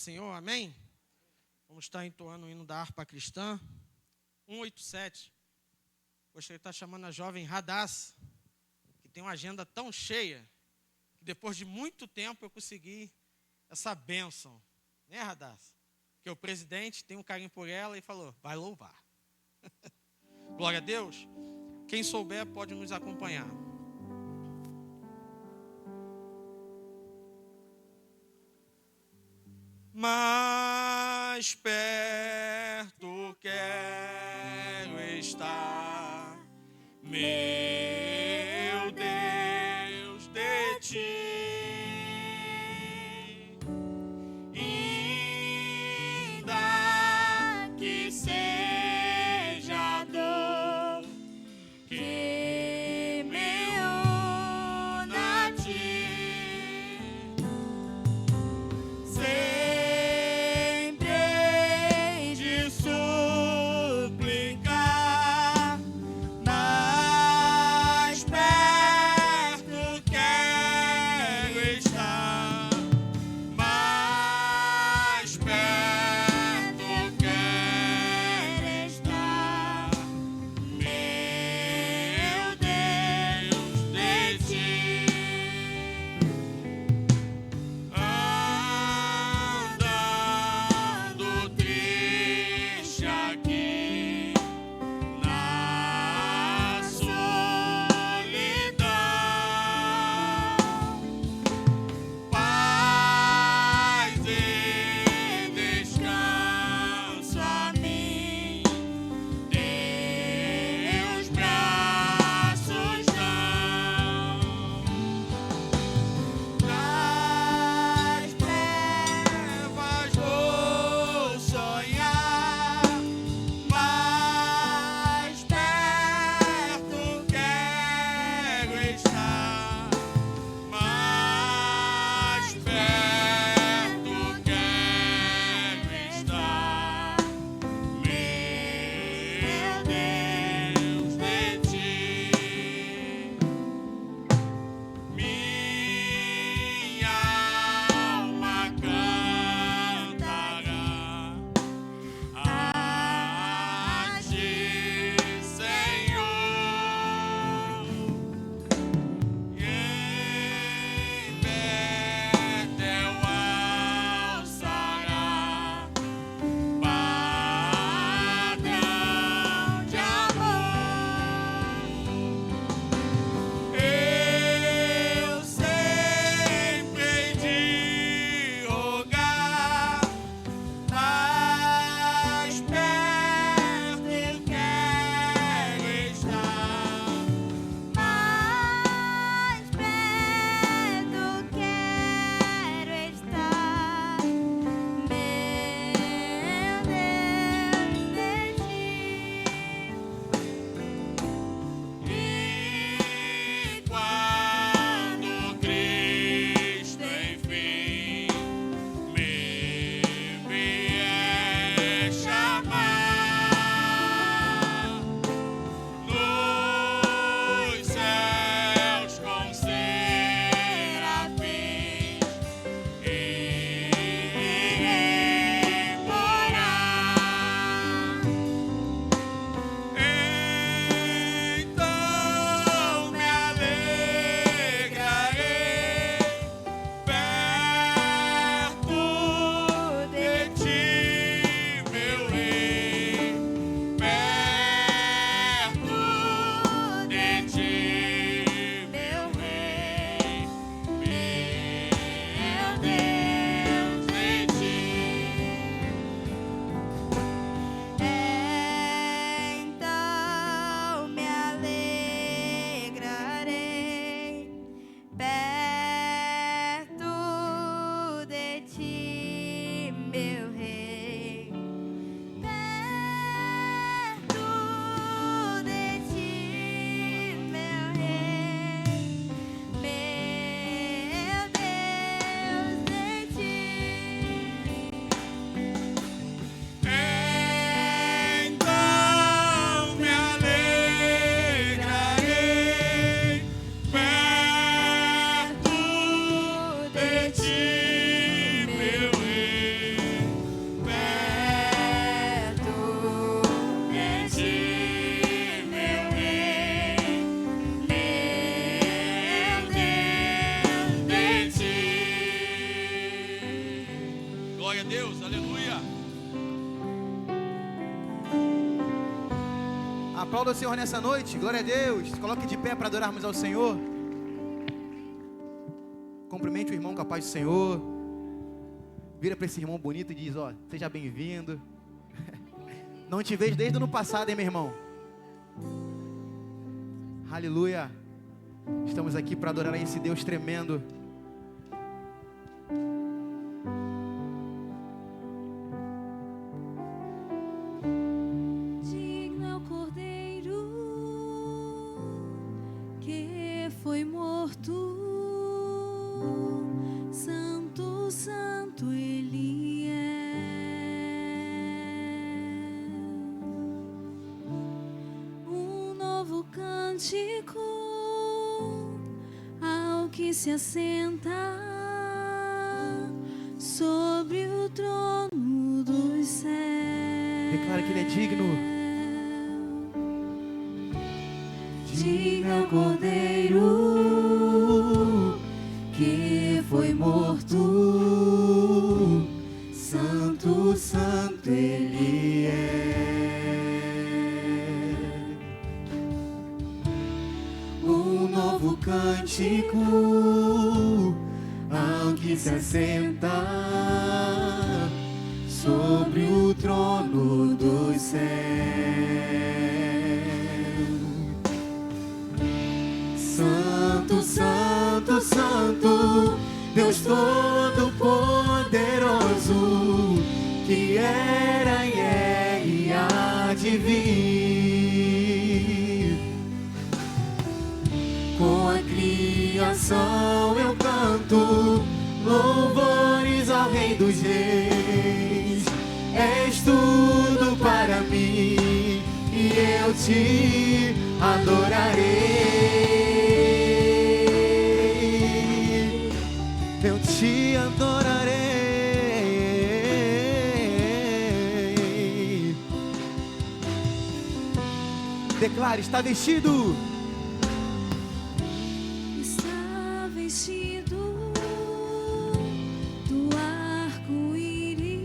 Senhor, amém? Vamos estar entoando o hino da harpa cristã, 187. Gostaria de estar chamando a jovem Radaz, que tem uma agenda tão cheia, que depois de muito tempo eu consegui essa bênção. Né, Radaz? Porque o presidente tem um carinho por ela e falou, vai louvar. Glória a Deus. Quem souber pode nos acompanhar. Mais perto quero estar, meu Deus, de ti. Ainda que seja dor que me una a ti. Sempre hei de suplicar, mas Glória a Deus, aleluia. Aplauda o Senhor nessa noite, glória a Deus. Coloque de pé para adorarmos ao Senhor. Cumprimente o irmão com a paz do Senhor. Vira para esse irmão bonito e diz: ó, seja bem-vindo. Não te vejo desde o ano passado, hein, meu irmão? Aleluia. Estamos aqui para adorar a esse Deus tremendo. Digno é o Cordeiro que foi morto. Santo, santo Ele é. Um novo cântico ao que se assenta sobre o trono dos céus. Declara que Ele é digno. Digno é o Cordeiro que foi morto. Santo, santo Ele é. Um novo cântico ao que se assenta sobre o trono dos céus. Santo, santo, santo, Deus Todo-Poderoso, que era e é e há de vir. Com a criação eu canto louvores ao Rei dos Reis. És tudo para mim e eu te adorarei. Eu te adorarei. Declare, está vestido. Está vestido do arco-íris,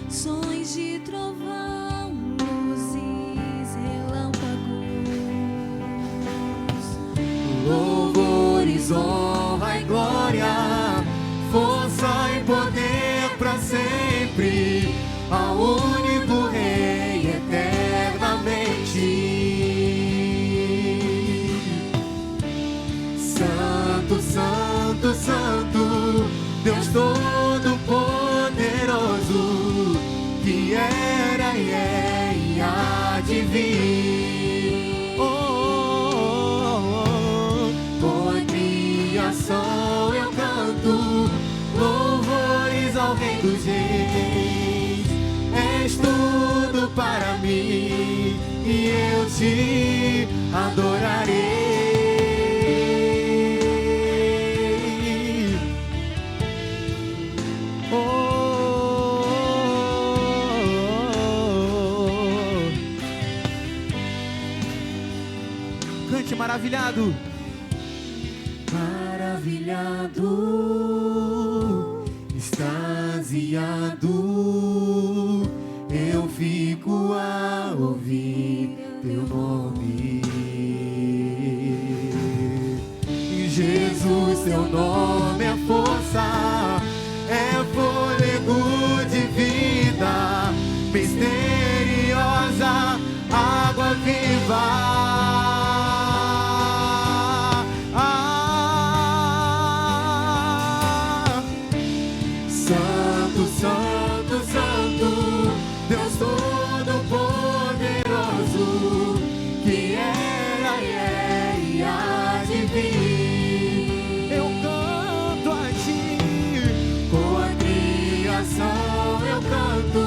sons de trovão, luzes, relâmpagos, louvores, honra e glória, força e poder para sempre, ao único Rei eternamente. Santo, santo, santo, Deus Todo-Poderoso, que era e é e há de vir. Oh, oh, oh, Com a criação eu canto louvores ao Rei dos Reis. És tudo para mim e eu te adorarei. oh, oh, oh. Cante maravilhado. Maravilhado, extasiado, eu fico a ouvir teu nome. Jesus, teu nome é força, é fôlego de vida, misteriosa, água viva. Santo, santo, santo, Deus Todo-Poderoso, que era e é e há de vir. Eu canto a ti. Com a criação eu canto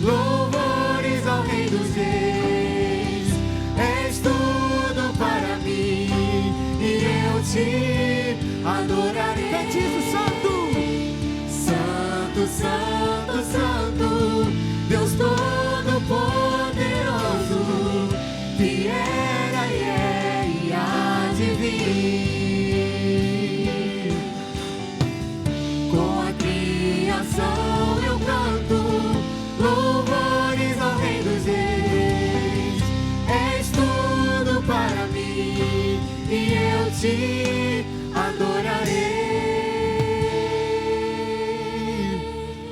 louvores ao Rei dos Reis. És tudo para mim e eu te adorarei. Cante isso, santo. Santo, santo, santo, Deus Todo-Poderoso, que era e é e há de vir. Com a criação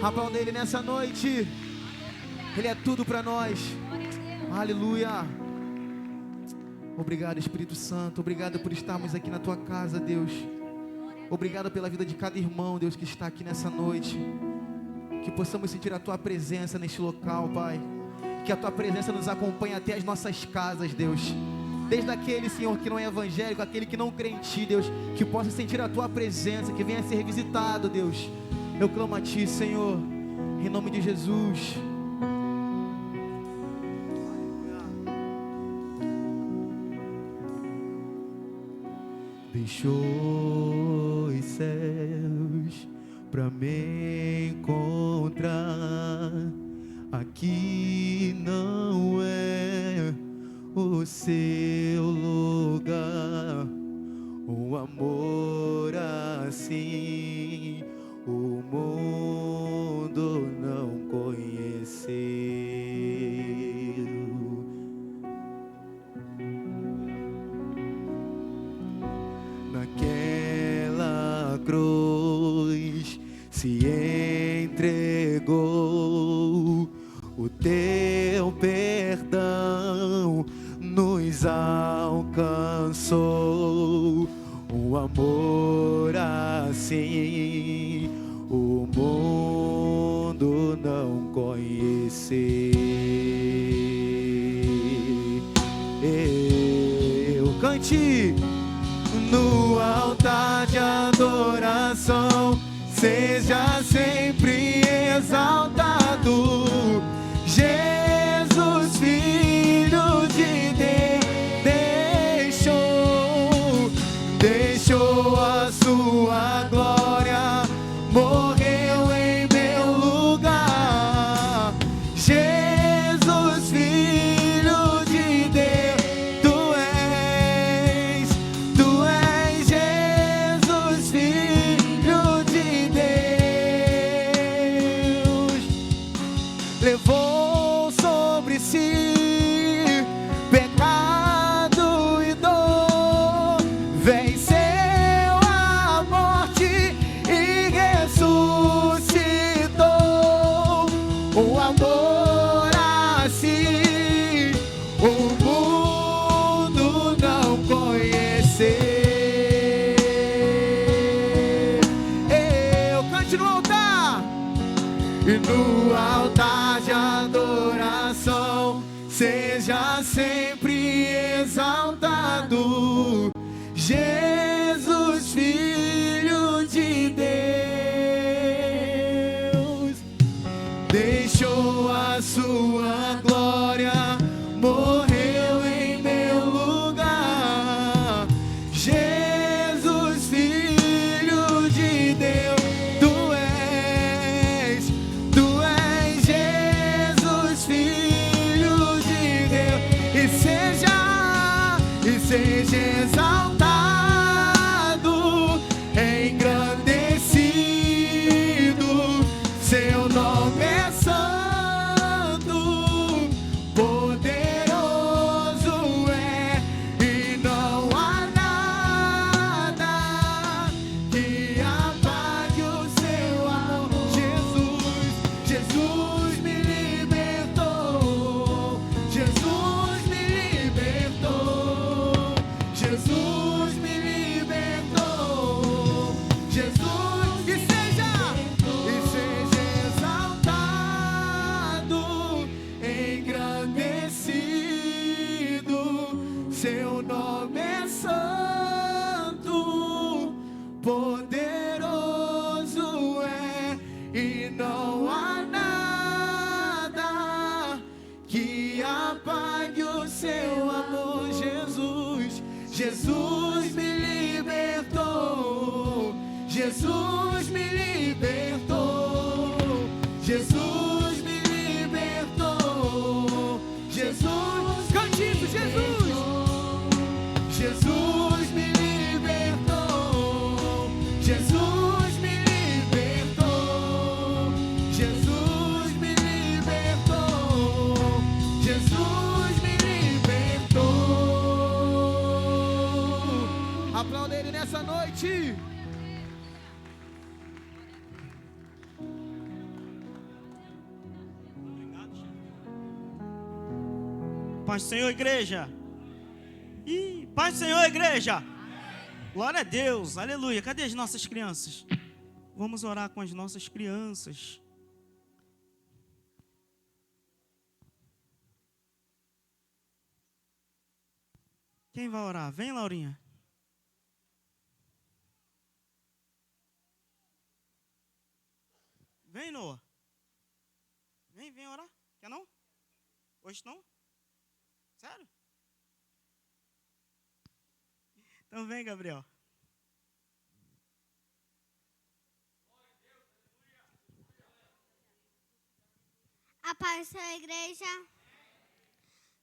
Aplauda Ele nessa noite. Ele é tudo para nós. Aleluia. Obrigado, Espírito Santo. Obrigado por estarmos aqui na Tua casa, Deus. Obrigado pela vida de cada irmão, Deus, que está aqui nessa noite. Que possamos sentir a Tua presença neste local, Pai. Que a Tua presença nos acompanhe até as nossas casas, Deus. Desde aquele, Senhor, que não é evangélico, aquele que não crê em Ti, Deus. Que possa sentir a Tua presença, que venha a ser visitado, Deus. Eu clamo a Ti, Senhor, em nome de Jesus. Deixou os céus pra me encontrar. Aqui não é o seu lugar. Um amor assim o mundo não conheceu. Naquela cruz se entregou, o teu perdão nos alcançou. Um amor assim o mundo não conheceu. Cante! No altar de adoração, seja sempre exaltado, Jesus, Filho de Deus, deixou a sua glória, morreu em meu lugar. Jesus, Filho de Deus, Tu és Jesus, Filho de Deus. Levou sobre si pecado e dor, venceu a morte e ressuscitou. O amor assim o mundo não conheceu. Eu cante no altar. E no altar de adoração, seja sempre exaltado, Jesus, Filho de Deus. Deixou a sua glória, morreu em meu lugar. Jesus, Filho de Deus, Tu és Jesus, Filho de Deus. E seja exaltado, engrandecido, seu nome é santo, poderoso é, e não há nada que apague o seu amor. Jesus me libertou, Jesus me libertou, Jesus me libertou, Jesus, e seja exaltado, engrandecido, seu nome é santo, poderoso é, e não há nada que apague o seu amor. Jesus me libertou, Jesus me libertou, Jesus me libertou, Jesus, cante isso, Jesus me libertou, Jesus me libertou, Jesus me libertou, Jesus me libertou. Aplauda Ele nessa noite. Paz do Senhor, igreja. E paz do Senhor, igreja. Glória a Deus, aleluia. Cadê as nossas crianças? Vamos orar com as nossas crianças. Quem vai orar? Vem, Laurinha. Vem, Noah. Vem orar. Quer não? Hoje não? Sério? Então vem, Gabriel. A paz da sua igreja.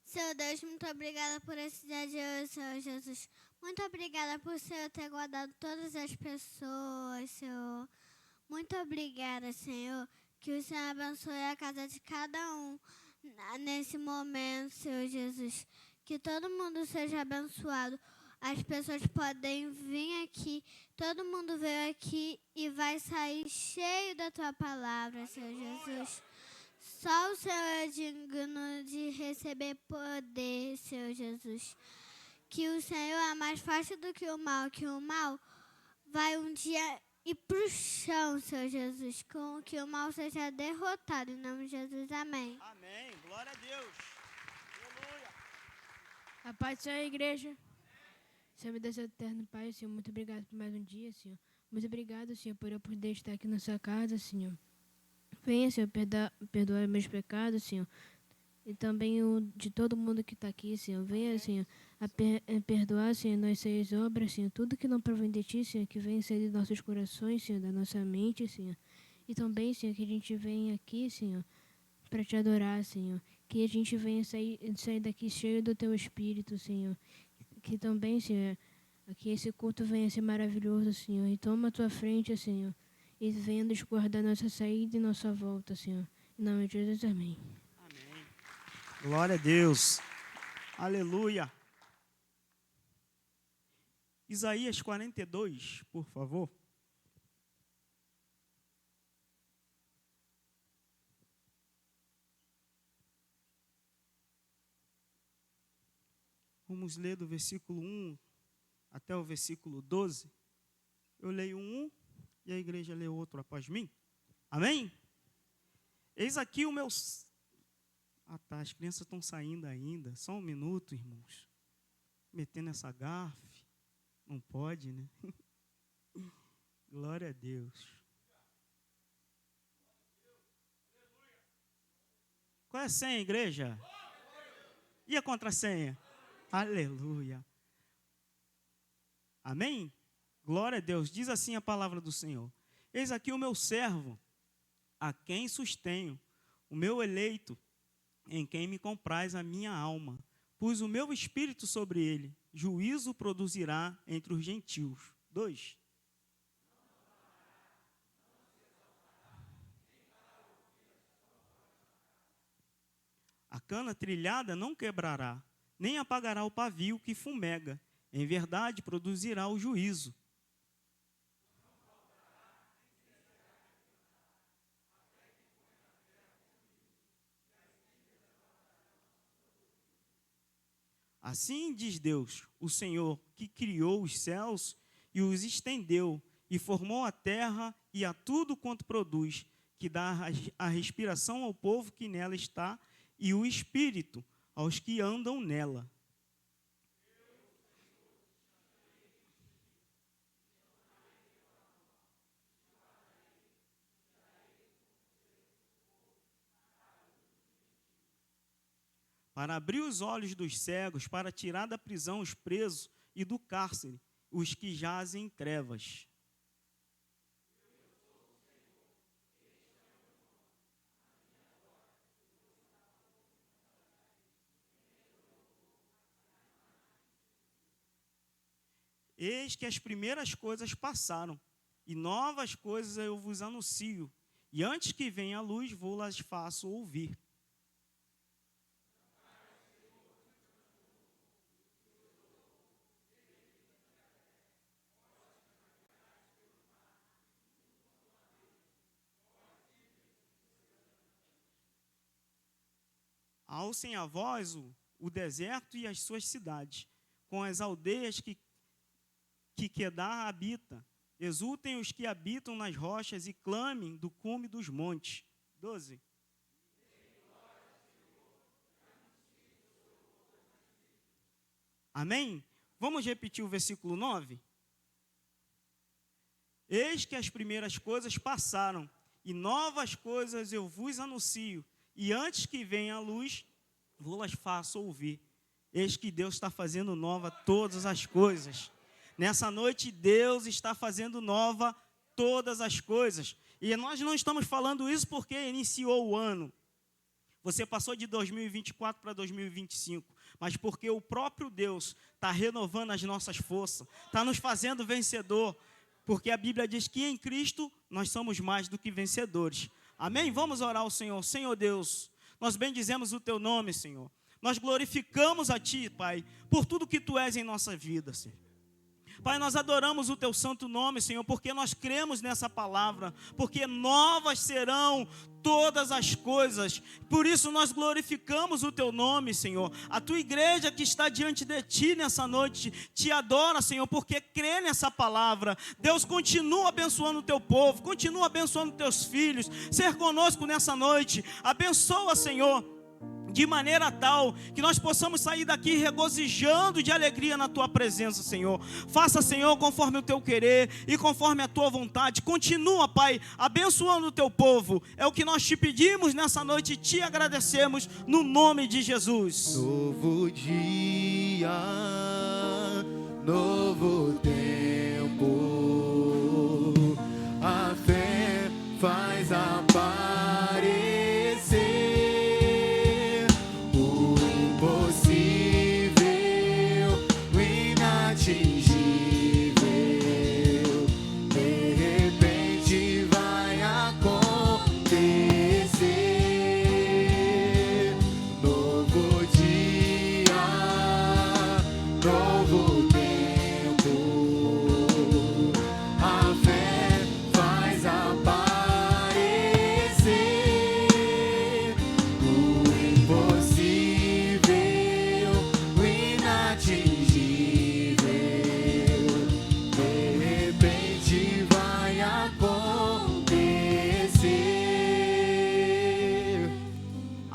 Senhor Deus, muito obrigada por esse dia de hoje, Senhor Jesus. Muito obrigada por o Senhor ter guardado todas as pessoas, Senhor. Muito obrigada, Senhor. Que o Senhor abençoe a casa de cada um nesse momento, Senhor Jesus. Que todo mundo seja abençoado. As pessoas podem vir aqui, todo mundo veio aqui e vai sair cheio da tua palavra, Senhor Jesus. Só o Senhor é digno de receber poder, Senhor Jesus. Que o Senhor é mais forte do que o mal vai um dia ir para o chão, Senhor Jesus. Com que o mal seja derrotado, em nome de Jesus, amém. Amém, glória a Deus. Aleluia. A paz do Senhor, igreja. Senhor, meu Deus eterno Pai, Senhor, muito obrigado por mais um dia, Senhor. Muito obrigado, Senhor, por eu poder estar aqui na sua casa, Senhor. Venha, Senhor, perdoar meus pecados, Senhor. E também o de todo mundo que está aqui, Senhor. Venha, Senhor, perdoar, Senhor, nossas obras, Senhor. Tudo que não provém de Ti, Senhor, que venha sair de nossos corações, Senhor, da nossa mente, Senhor. E também, Senhor, que a gente venha aqui, Senhor, para Te adorar, Senhor. Que a gente venha sair daqui cheio do Teu Espírito, Senhor. Que também, Senhor, que esse culto venha ser maravilhoso, Senhor. E toma a Tua frente, Senhor. E venha nos guardar nossa saída e nossa volta, Senhor. Em nome de Jesus, amém. Amém. Glória a Deus. Aleluia. Isaías 42, por favor. Vamos ler do versículo 1 até o versículo 12. Eu leio um e a igreja lê outro após mim. Amém? Eis aqui o meu... Ah, tá, as crianças estão saindo ainda. Só um minuto, irmãos. Metendo essa gafe. Não pode, né? Glória a Deus. Qual é a senha, igreja? E a contrassenha? Aleluia. Amém? Glória a Deus. Diz assim a palavra do Senhor. Eis aqui o meu servo, a quem sustenho, o meu eleito, em quem me compraz a minha alma. Pus o meu espírito sobre ele, juízo produzirá entre os gentios. 2. A cana trilhada não quebrará, nem apagará o pavio que fumega. Em verdade, produzirá o juízo. Assim diz Deus, o Senhor, que criou os céus e os estendeu, e formou a terra e a tudo quanto produz, que dá a respiração ao povo que nela está, e o espírito aos que andam nela. Para abrir os olhos dos cegos, para tirar da prisão os presos e do cárcere os que jazem em trevas. Eis que as primeiras coisas passaram, e novas coisas eu vos anuncio, e antes que venha a luz, vou-las faço ouvir. Alcem a voz o deserto e as suas cidades, com as aldeias que Quedar habita. Exultem os que habitam nas rochas e clamem do cume dos montes. 12. Amém? Vamos repetir o versículo 9? Eis que as primeiras coisas passaram, e novas coisas eu vos anuncio, e antes que venha a luz, vou-las faço ouvir. Eis que Deus está fazendo nova todas as coisas. Nessa noite, Deus está fazendo nova todas as coisas. E nós não estamos falando isso porque iniciou o ano. Você passou de 2024 para 2025. Mas porque o próprio Deus está renovando as nossas forças. Está nos fazendo vencedor. Porque a Bíblia diz que em Cristo nós somos mais do que vencedores. Amém? Vamos orar ao Senhor. Senhor Deus, nós bendizemos o Teu nome, Senhor. Nós glorificamos a Ti, Pai, por tudo que Tu és em nossa vida, Senhor. Pai, nós adoramos o Teu santo nome, Senhor, porque nós cremos nessa palavra, porque novas serão todas as coisas. Por isso nós glorificamos o Teu nome, Senhor. A Tua igreja que está diante de Ti nessa noite, Te adora, Senhor, porque crê nessa palavra. Deus, continua abençoando o Teu povo, continua abençoando Teus filhos. Ser conosco nessa noite. Abençoa, Senhor, de maneira tal que nós possamos sair daqui regozijando de alegria na Tua presença, Senhor. Faça, Senhor, conforme o Teu querer e conforme a Tua vontade. Continua, Pai, abençoando o Teu povo. É o que nós Te pedimos nessa noite e Te agradecemos no nome de Jesus. Novo dia, novo tempo, a fé faz aparecer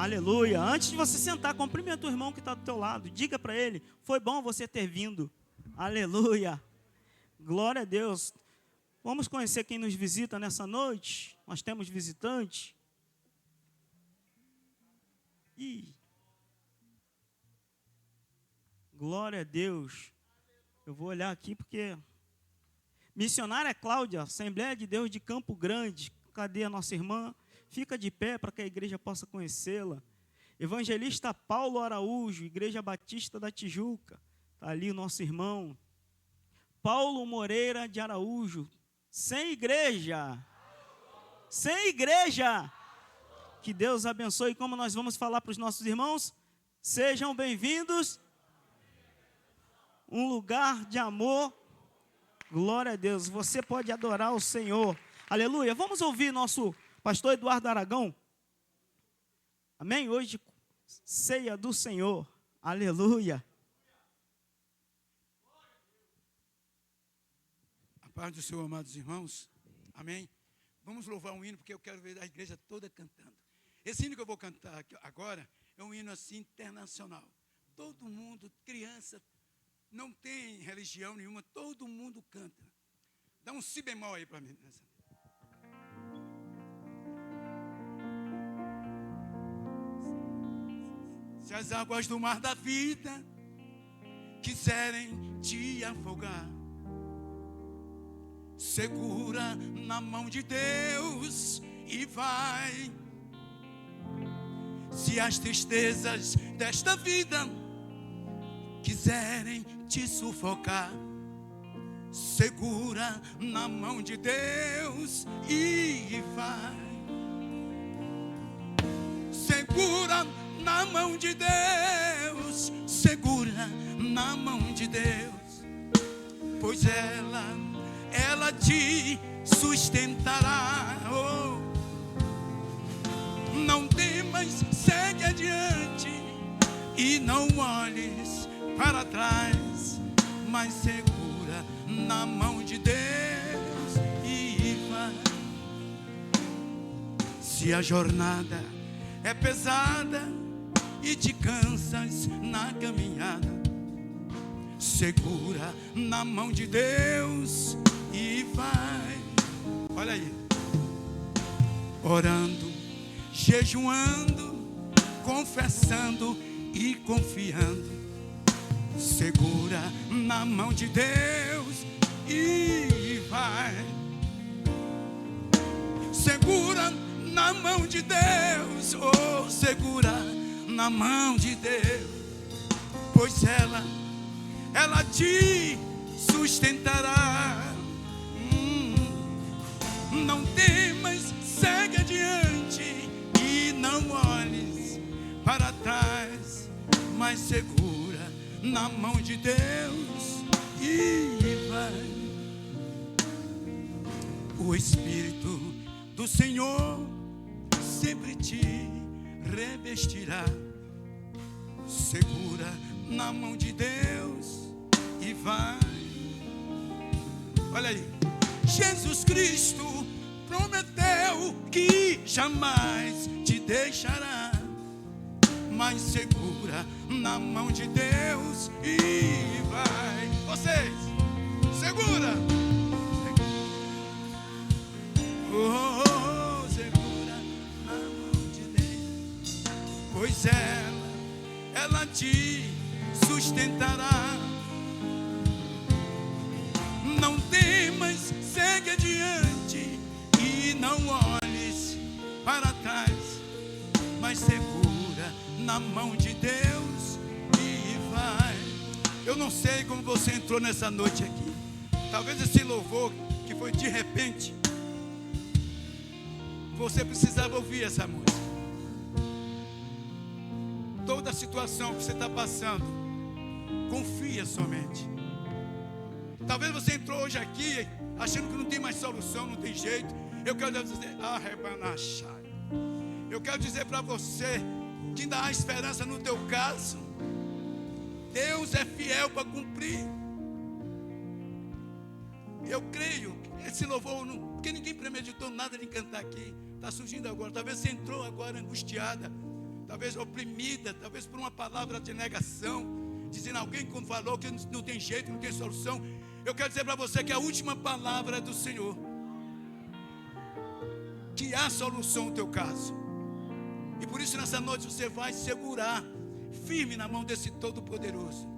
Aleluia. Antes de você sentar, cumprimenta o irmão que está do teu lado. Diga para ele, foi bom você ter vindo. Aleluia. Glória a Deus. Vamos conhecer quem nos visita nessa noite. Nós temos visitante. Glória a Deus. Eu vou olhar aqui porque... Missionária Cláudia, Assembleia de Deus de Campo Grande. Cadê a nossa irmã? Fica de pé para que a igreja possa conhecê-la. Evangelista Paulo Araújo, Igreja Batista da Tijuca. Está ali o nosso irmão. Paulo Moreira de Araújo. Sem igreja. Sem igreja. Que Deus abençoe. Como nós vamos falar para os nossos irmãos? Sejam bem-vindos. Um lugar de amor. Glória a Deus. Você pode adorar o Senhor. Aleluia. Vamos ouvir nosso pastor Eduardo Aragão. Amém? Hoje, ceia do Senhor. Aleluia. A paz do Senhor, amados irmãos. Amém? Vamos louvar um hino, porque eu quero ver a igreja toda cantando. Esse hino que eu vou cantar agora é um hino assim internacional. Todo mundo, criança, não tem religião nenhuma, todo mundo canta. Dá um si bemol aí para mim. Se as águas do mar da vida quiserem te afogar, segura na mão de Deus e vai. Se as tristezas desta vida quiserem te sufocar, segura na mão de Deus e vai. Segura na mão de Deus, segura na mão de Deus, pois ela te sustentará. Oh. Não temas, segue adiante, e não olhes para trás, mas segura na mão de Deus e vai. Se a jornada é pesada e te cansas na caminhada, segura na mão de Deus e vai. Olha aí, orando, jejuando, confessando e confiando, segura na mão de Deus e vai. Segura na mão de Deus, oh, segura na mão de Deus, pois ela te sustentará. Não temas, segue adiante e não olhes para trás, mas segura na mão de Deus e vai. O Espírito do Senhor sempre te revestirá. Segura na mão de Deus e vai. Olha aí, Jesus Cristo prometeu que jamais te deixará, mas segura na mão de Deus e vai. Vocês, segura. Oh, segura na mão de Deus, pois ela te sustentará. Não temas, segue adiante e não olhes para trás, mas segura na mão de Deus e vai. Eu não sei como você entrou nessa noite aqui. Talvez esse louvor que foi de repente, você precisava ouvir essa música. Toda a situação que você está passando, confia somente. Talvez você entrou hoje aqui achando que não tem mais solução, não tem jeito. Eu quero dizer, eu quero dizer para você que ainda há esperança no teu caso. Deus é fiel para cumprir. Eu creio que esse louvor, porque ninguém premeditou nada de cantar aqui, está surgindo agora. Talvez você entrou agora angustiada, talvez oprimida, talvez por uma palavra de negação, dizendo alguém quando falou que não tem jeito, não tem solução. Eu quero dizer para você que a última palavra é do Senhor, que há solução no teu caso. E por isso nessa noite você vai segurar firme na mão desse Todo-Poderoso.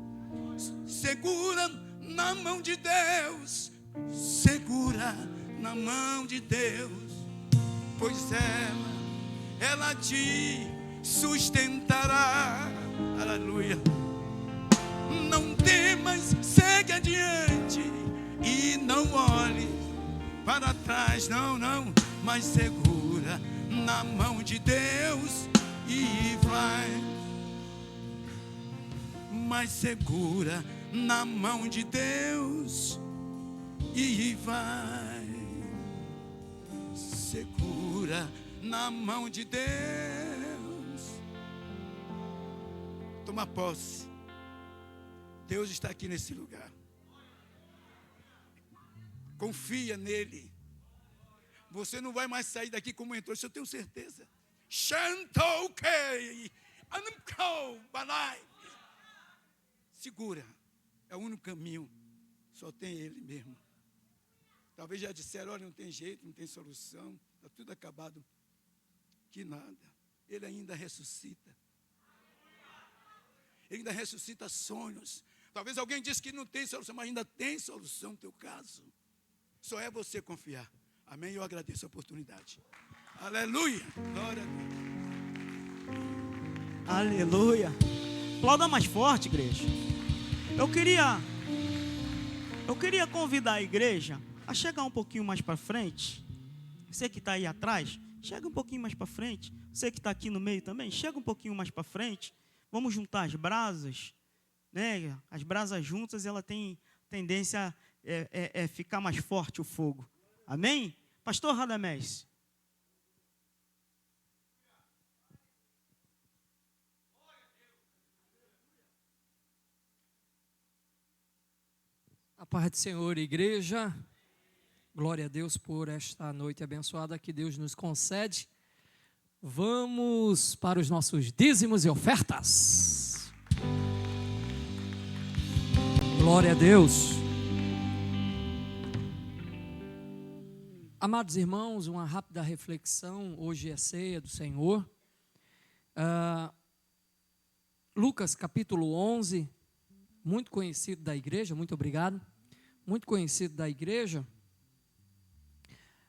Segura na mão de Deus, segura na mão de Deus, pois ela te sustentará. Aleluia. Não temas, segue adiante e não olhe para trás, não, mas segura na mão de Deus e vai. Mas segura na mão de Deus e vai. Segura na mão de Deus. Toma posse. Deus está aqui nesse lugar. Confia nele. Você não vai mais sair daqui como entrou, isso eu tenho certeza. Segura. É o único caminho. Só tem ele mesmo. Talvez já disseram, olha, não tem jeito, não tem solução, está tudo acabado. Que nada. Ele ainda ressuscita. Ele ainda ressuscita sonhos. Talvez alguém disse que não tem solução, mas ainda tem solução no teu caso. Só é você confiar. Amém? Eu agradeço a oportunidade. Aleluia. Glória a Deus. Aleluia. Aplauda mais forte, igreja. Eu queria convidar a igreja a chegar um pouquinho mais para frente. Você que está aí atrás, chega um pouquinho mais para frente. Você que está aqui no meio também, chega um pouquinho mais para frente. Vamos juntar as brasas, né? As brasas juntas, ela tem tendência a ficar mais forte o fogo. Amém? Pastor Radamés. A paz do Senhor, igreja. Glória a Deus por esta noite abençoada que Deus nos concede. Vamos para os nossos dízimos e ofertas. Glória a Deus. Amados irmãos, uma rápida reflexão. Hoje é ceia do Senhor. Lucas capítulo 11, muito conhecido da igreja, muito obrigado, muito conhecido da igreja,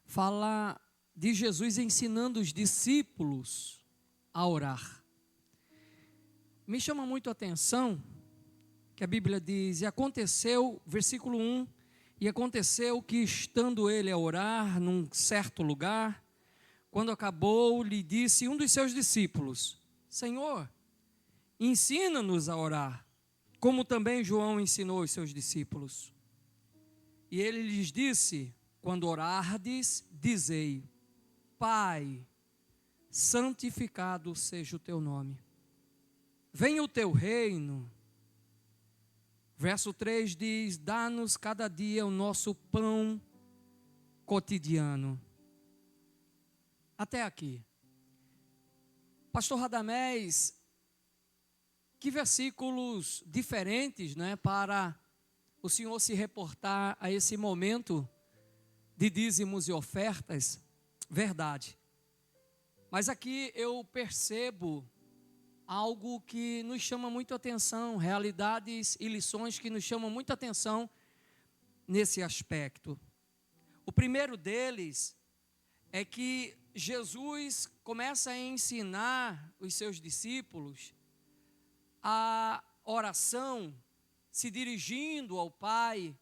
fala de Jesus ensinando os discípulos a orar. Me chama muito a atenção que a Bíblia diz, e aconteceu, versículo 1, e aconteceu que estando ele a orar num certo lugar, quando acabou, lhe disse um dos seus discípulos, Senhor, ensina-nos a orar, como também João ensinou os seus discípulos. E ele lhes disse, quando orardes, dizei, Pai, santificado seja o teu nome. Venha o teu reino. Verso 3 diz, dá-nos cada dia o nosso pão cotidiano. Até aqui. Pastor Radamés, que versículos diferentes, né, para o Senhor se reportar a esse momento de dízimos e ofertas. Verdade. Mas aqui eu percebo algo que nos chama muito atenção, realidades e lições que nos chamam muito atenção nesse aspecto. O primeiro deles é que Jesus começa a ensinar os seus discípulos a oração, se dirigindo ao Pai,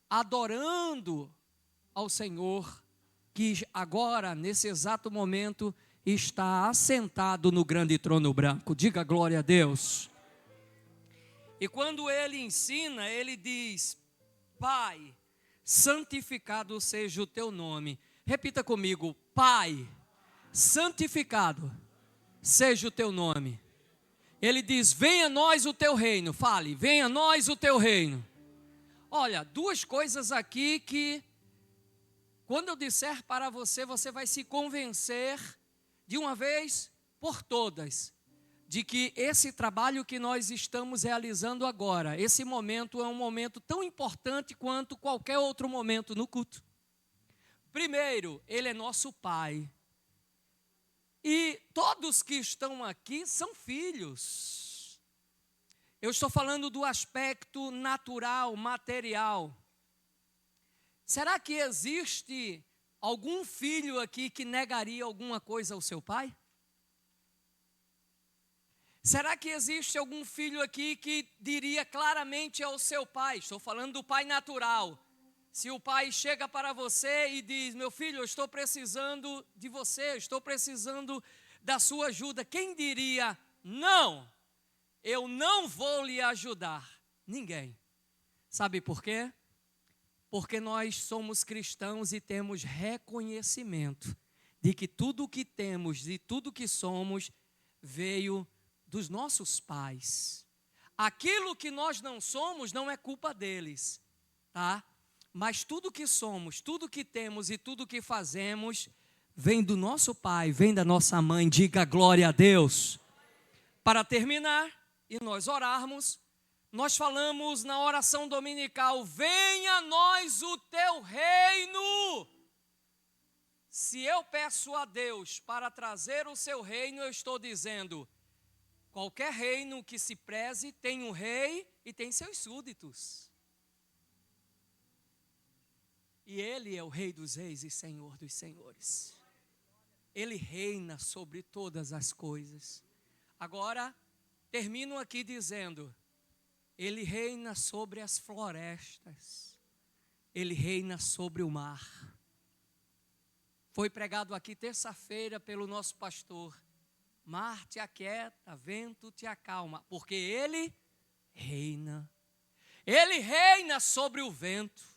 adorando ao Senhor, que agora, nesse exato momento, está assentado no grande trono branco. Diga glória a Deus. E quando ele ensina, ele diz, Pai, santificado seja o teu nome. Repita comigo, Pai, santificado seja o teu nome. Ele diz, venha a nós o teu reino. Fale, venha a nós o teu reino. Olha, duas coisas aqui que, quando eu disser para você, você vai se convencer de uma vez por todas, de que esse trabalho que nós estamos realizando agora, esse momento é um momento tão importante quanto qualquer outro momento no culto. Primeiro, Ele é nosso Pai. E todos que estão aqui são filhos. Eu estou falando do aspecto natural, material. Será que existe algum filho aqui que negaria alguma coisa ao seu pai? Será que existe algum filho aqui que diria claramente ao seu pai? Estou falando do pai natural. Se o pai chega para você e diz, meu filho, eu estou precisando de você, estou precisando da sua ajuda. Quem diria, não, eu não vou lhe ajudar? Ninguém. Sabe por quê? Porque nós somos cristãos e temos reconhecimento de que tudo o que temos e tudo o que somos veio dos nossos pais. Aquilo que nós não somos não é culpa deles, tá? Mas tudo que somos, tudo que temos e tudo que fazemos vem do nosso pai, vem da nossa mãe. Diga glória a Deus. Para terminar e nós orarmos, nós falamos na oração dominical, venha a nós o teu reino. Se eu peço a Deus para trazer o seu reino, eu estou dizendo, qualquer reino que se preze tem um rei e tem seus súditos. E Ele é o Rei dos reis e Senhor dos senhores. Ele reina sobre todas as coisas. Agora, termino aqui dizendo, Ele reina sobre as florestas. Ele reina sobre o mar. Foi pregado aqui terça-feira pelo nosso pastor. Mar te aquieta, vento te acalma, porque Ele reina. Ele reina sobre o vento.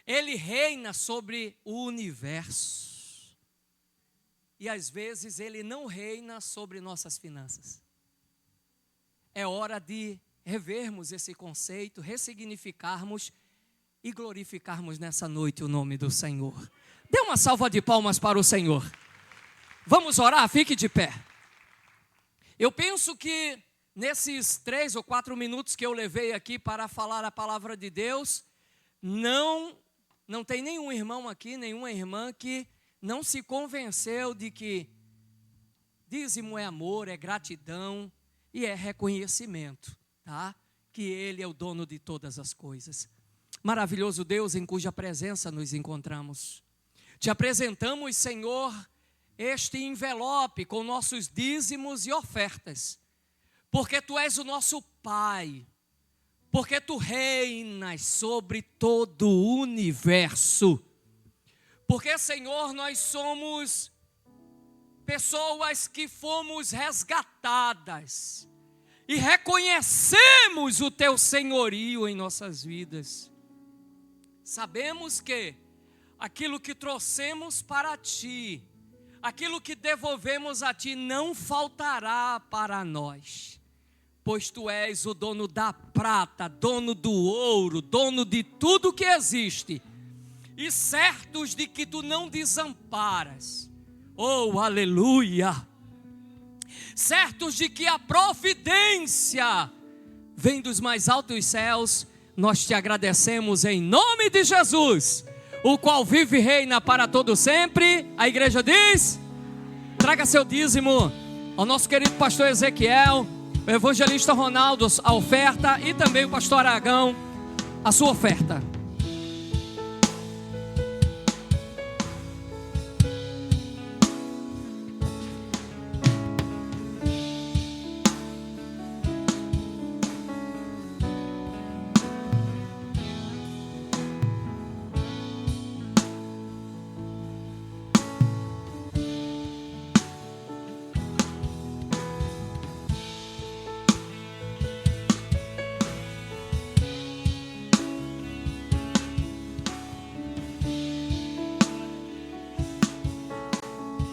Ele reina sobre o universo. E às vezes Ele não reina sobre nossas finanças. É hora de revermos esse conceito, ressignificarmos e glorificarmos nessa noite o nome do Senhor. Dê uma salva de palmas para o Senhor. Vamos orar? Fique de pé. Eu penso que nesses 3 ou 4 minutos que eu levei aqui para falar a palavra de Deus, não tem nenhum irmão aqui, nenhuma irmã que não se convenceu de que dízimo é amor, é gratidão e é reconhecimento, tá? Que Ele é o dono de todas as coisas. Maravilhoso Deus em cuja presença nos encontramos. Te apresentamos, Senhor, este envelope com nossos dízimos e ofertas, porque Tu és o nosso Pai, porque Tu reinas sobre todo o universo, porque, Senhor, nós somos pessoas que fomos resgatadas e reconhecemos o Teu senhorio em nossas vidas. Sabemos que aquilo que trouxemos para Ti, aquilo que devolvemos a Ti não faltará para nós, pois Tu és o dono da prata, dono do ouro, dono de tudo que existe, e certos de que Tu não desamparas, oh aleluia, certos de que a providência vem dos mais altos céus, nós Te agradecemos em nome de Jesus, o qual vive e reina para todo sempre. A igreja diz: traga seu dízimo ao nosso querido pastor Ezequiel, o evangelista Ronaldo, a oferta, e também o pastor Aragão, a sua oferta.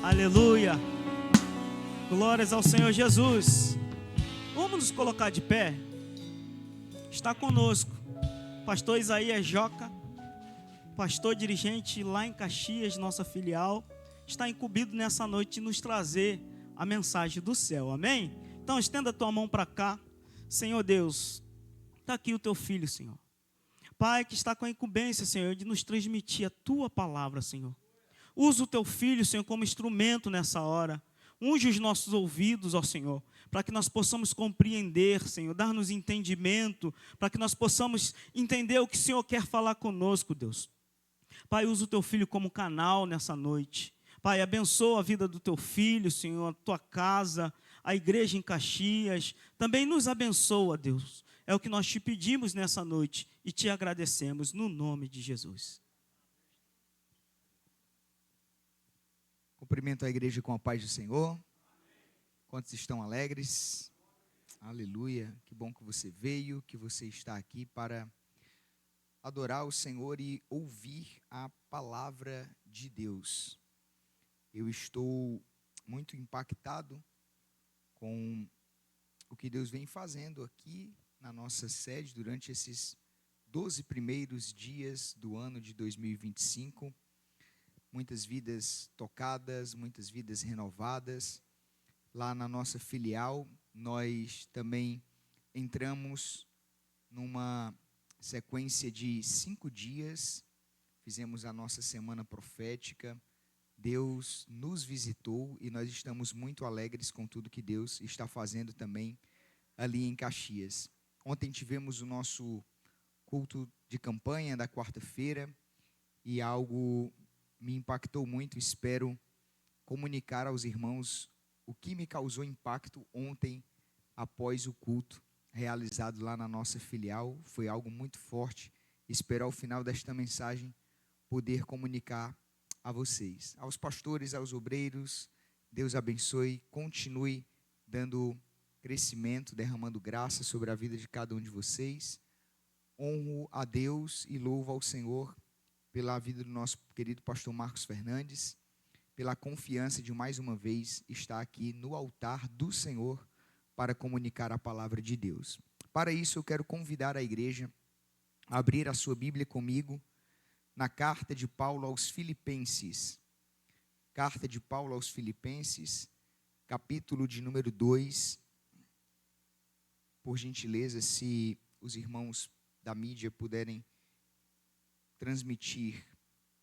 Aleluia. Glórias ao Senhor Jesus. Vamos nos colocar de pé. Está conosco pastor Isaías Joca, pastor dirigente lá em Caxias, nossa filial, está incumbido nessa noite de nos trazer a mensagem do céu, amém? Então estenda a tua mão para cá. Senhor Deus, está aqui o teu filho, Senhor. Pai, que está com a incumbência, Senhor, de nos transmitir a tua palavra, Senhor. Usa o teu filho, Senhor, como instrumento nessa hora. Unge os nossos ouvidos, ó Senhor, para que nós possamos compreender, Senhor, dar-nos entendimento, para que nós possamos entender o que o Senhor quer falar conosco, Deus. Pai, usa o teu filho como canal nessa noite. Pai, abençoa a vida do teu filho, Senhor, a tua casa, a igreja em Caxias. Também nos abençoa, Deus. É o que nós te pedimos nessa noite e te agradecemos no nome de Jesus. Cumprimento a igreja com a paz do Senhor. Quantos estão alegres? Aleluia. Que bom que você veio, que você está aqui para adorar o Senhor e ouvir a palavra de Deus. Eu estou muito impactado com o que Deus vem fazendo aqui na nossa sede durante esses 12 primeiros dias do ano de 2025. Muitas vidas tocadas, muitas vidas renovadas. Lá na nossa filial, nós também entramos numa sequência de 5 dias. Fizemos a nossa semana profética. Deus nos visitou e nós estamos muito alegres com tudo que Deus está fazendo também ali em Caxias. Ontem tivemos o nosso culto de campanha da quarta-feira e algo me impactou muito. Espero comunicar aos irmãos o que me causou impacto ontem após o culto realizado lá na nossa filial. Foi algo muito forte. Espero ao final desta mensagem poder comunicar a vocês. Aos pastores, aos obreiros, Deus abençoe, continue dando crescimento, derramando graça sobre a vida de cada um de vocês. Honro a Deus e louvo ao Senhor pela vida do nosso querido pastor Marcos Fernandes, pela confiança de mais uma vez estar aqui no altar do Senhor para comunicar a palavra de Deus. Para isso, eu quero convidar a igreja a abrir a sua Bíblia comigo na carta de Paulo aos Filipenses. Carta de Paulo aos Filipenses, capítulo de número 2. Por gentileza, se os irmãos da mídia puderem transmitir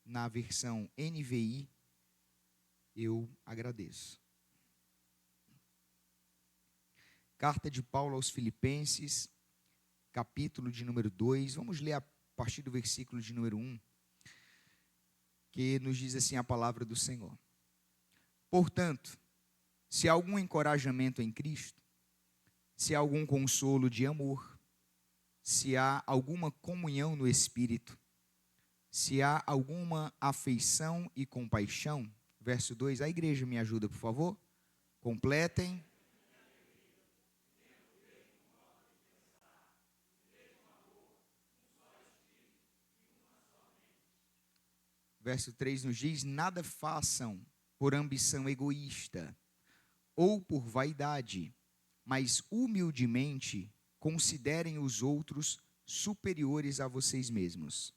na versão NVI, eu agradeço. Carta de Paulo aos Filipenses, capítulo de número 2. Vamos ler a partir do versículo de número 1, que nos diz assim a palavra do Senhor. Portanto, se há algum encorajamento em Cristo, se há algum consolo de amor, se há alguma comunhão no Espírito, se há alguma afeição e compaixão. Verso 2, a igreja me ajuda, por favor. Completem. Verso 3 nos diz, nada façam por ambição egoísta ou por vaidade, mas humildemente considerem os outros superiores a vocês mesmos.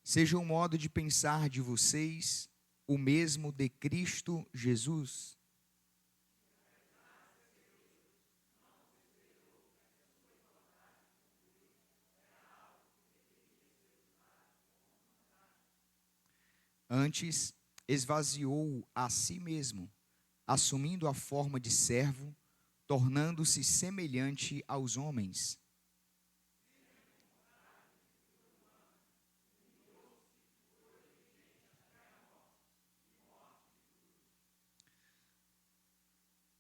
Seja o modo de pensar de vocês o mesmo de Cristo Jesus. Antes, esvaziou a si mesmo, assumindo a forma de servo, tornando-se semelhante aos homens.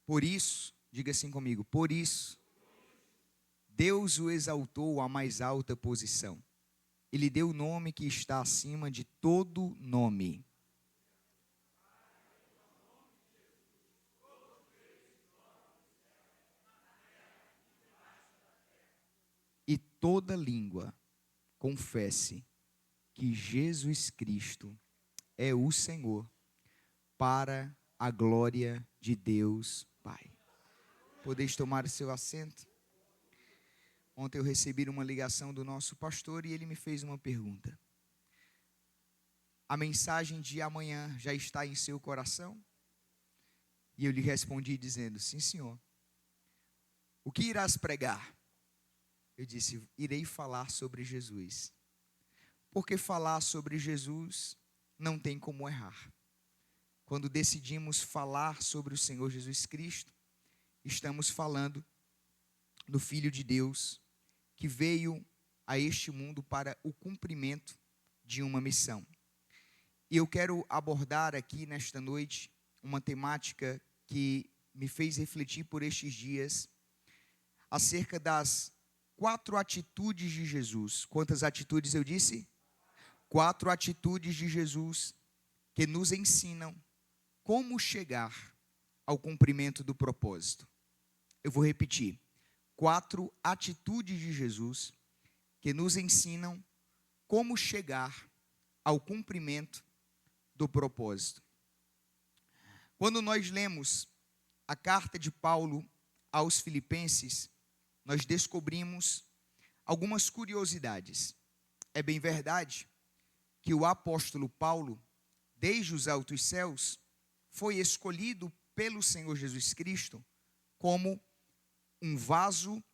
Por isso, diga assim comigo, por isso, Deus o exaltou à mais alta posição. Ele deu o nome que está acima de todo nome. E toda língua confesse que Jesus Cristo é o Senhor, para a glória de Deus Pai. Podeis tomar o seu assento? Ontem eu recebi uma ligação do nosso pastor e ele me fez uma pergunta. A mensagem de amanhã já está em seu coração? E eu lhe respondi dizendo, sim, senhor. O que irás pregar? Eu disse, irei falar sobre Jesus. Porque falar sobre Jesus não tem como errar. Quando decidimos falar sobre o Senhor Jesus Cristo, estamos falando do Filho de Deus, que veio a este mundo para o cumprimento de uma missão. E eu quero abordar aqui nesta noite uma temática que me fez refletir por estes dias acerca das 4 atitudes de Jesus. Quantas atitudes eu disse? 4 atitudes de Jesus que nos ensinam como chegar ao cumprimento do propósito. Eu vou repetir. 4 atitudes de Jesus que nos ensinam como chegar ao cumprimento do propósito. Quando nós lemos a carta de Paulo aos Filipenses, nós descobrimos algumas curiosidades. É bem verdade que o apóstolo Paulo, desde os altos céus, foi escolhido pelo Senhor Jesus Cristo como um vaso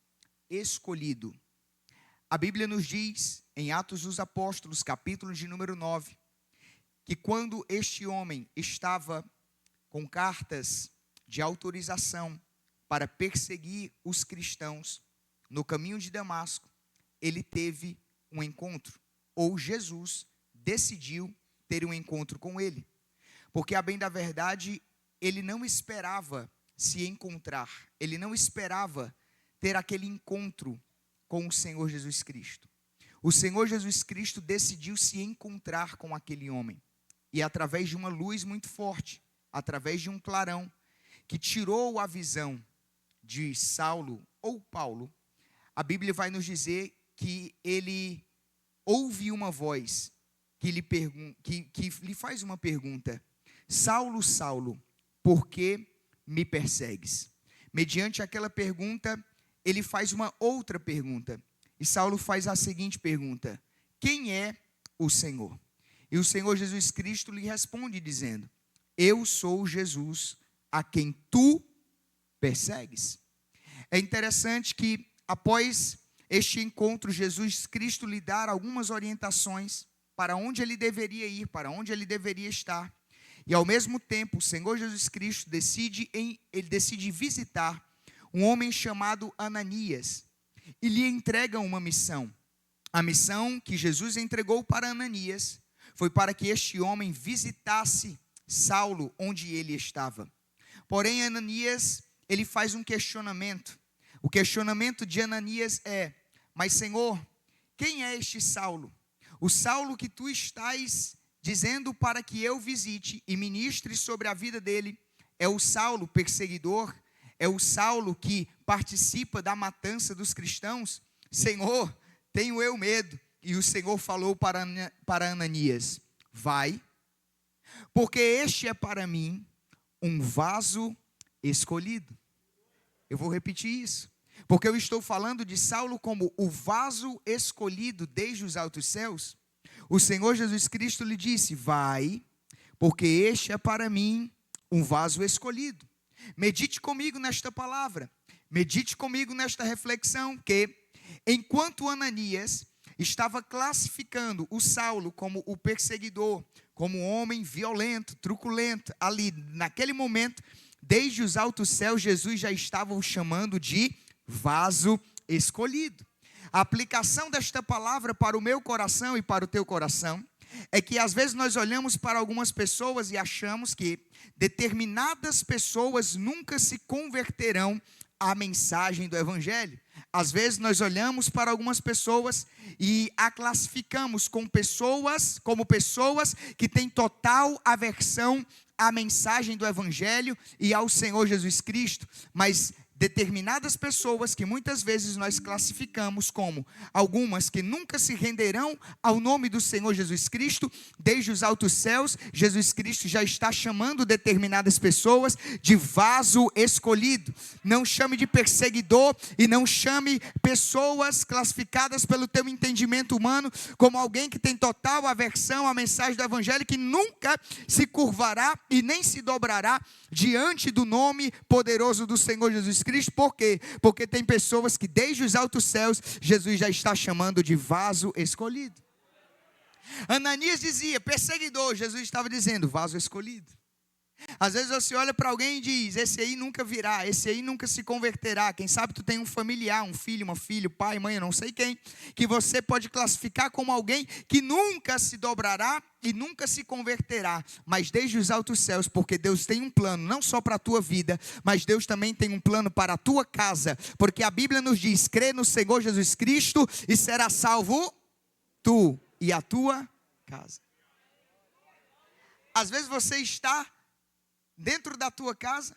escolhido. A Bíblia nos diz, em Atos dos Apóstolos, capítulo de número 9, que quando este homem estava com cartas de autorização para perseguir os cristãos no caminho de Damasco, ele teve um encontro, ou Jesus decidiu ter um encontro com ele. Porque, a bem da verdade, ele não esperava se encontrar, ele não esperava ter aquele encontro com o Senhor Jesus Cristo. O Senhor Jesus Cristo decidiu se encontrar com aquele homem, e através de uma luz muito forte, através de um clarão, que tirou a visão de Saulo ou Paulo, a Bíblia vai nos dizer que ele ouve uma voz que lhe faz uma pergunta: Saulo, Saulo, por que me persegues? Mediante aquela pergunta, ele faz uma outra pergunta. E Saulo faz a seguinte pergunta: quem é o Senhor? E o Senhor Jesus Cristo lhe responde dizendo: eu sou Jesus a quem tu persegues. É interessante que após este encontro, Jesus Cristo lhe dá algumas orientações para onde ele deveria ir, para onde ele deveria estar. E ao mesmo tempo, o Senhor Jesus Cristo decide visitar um homem chamado Ananias e lhe entrega uma missão. A missão que Jesus entregou para Ananias foi para que este homem visitasse Saulo onde ele estava. Porém, Ananias, ele faz um questionamento. O questionamento de Ananias é: mas Senhor, quem é este Saulo? O Saulo que tu estás dizendo para que eu visite e ministre sobre a vida dele é o Saulo perseguidor? É o Saulo que participa da matança dos cristãos? Senhor, tenho eu medo. E o Senhor falou para Ananias: vai, porque este é para mim um vaso escolhido. Eu vou repetir isso, porque eu estou falando de Saulo como o vaso escolhido desde os altos céus. O Senhor Jesus Cristo lhe disse: vai, porque este é para mim um vaso escolhido. Medite comigo nesta palavra, medite comigo nesta reflexão, que enquanto Ananias estava classificando o Saulo como o perseguidor, como um homem violento, truculento, ali naquele momento, desde os altos céus, Jesus já estava o chamando de vaso escolhido. A aplicação desta palavra para o meu coração e para o teu coração é que às vezes nós olhamos para algumas pessoas e achamos que determinadas pessoas nunca se converterão à mensagem do Evangelho. Às vezes nós olhamos para algumas pessoas e a classificamos como pessoas que têm total aversão à mensagem do Evangelho e ao Senhor Jesus Cristo, mas determinadas pessoas que muitas vezes nós classificamos como algumas que nunca se renderão ao nome do Senhor Jesus Cristo, desde os altos céus, Jesus Cristo já está chamando determinadas pessoas de vaso escolhido. Não chame de perseguidor e não chame pessoas classificadas pelo teu entendimento humano como alguém que tem total aversão à mensagem do Evangelho, que nunca se curvará e nem se dobrará diante do nome poderoso do Senhor Jesus Cristo. Por quê? Porque tem pessoas que desde os altos céus, Jesus já está chamando de vaso escolhido. Ananias dizia perseguidor, Jesus estava dizendo vaso escolhido. Às vezes você olha para alguém e diz: esse aí nunca virá, esse aí nunca se converterá. Quem sabe tu tem um familiar, um filho, uma filha, pai, mãe, eu não sei quem, que você pode classificar como alguém que nunca se dobrará e nunca se converterá, mas desde os altos céus, porque Deus tem um plano, não só para a tua vida, mas Deus também tem um plano para a tua casa, porque a Bíblia nos diz: crê no Senhor Jesus Cristo e será salvo tu e a tua casa. Às vezes você está dentro da tua casa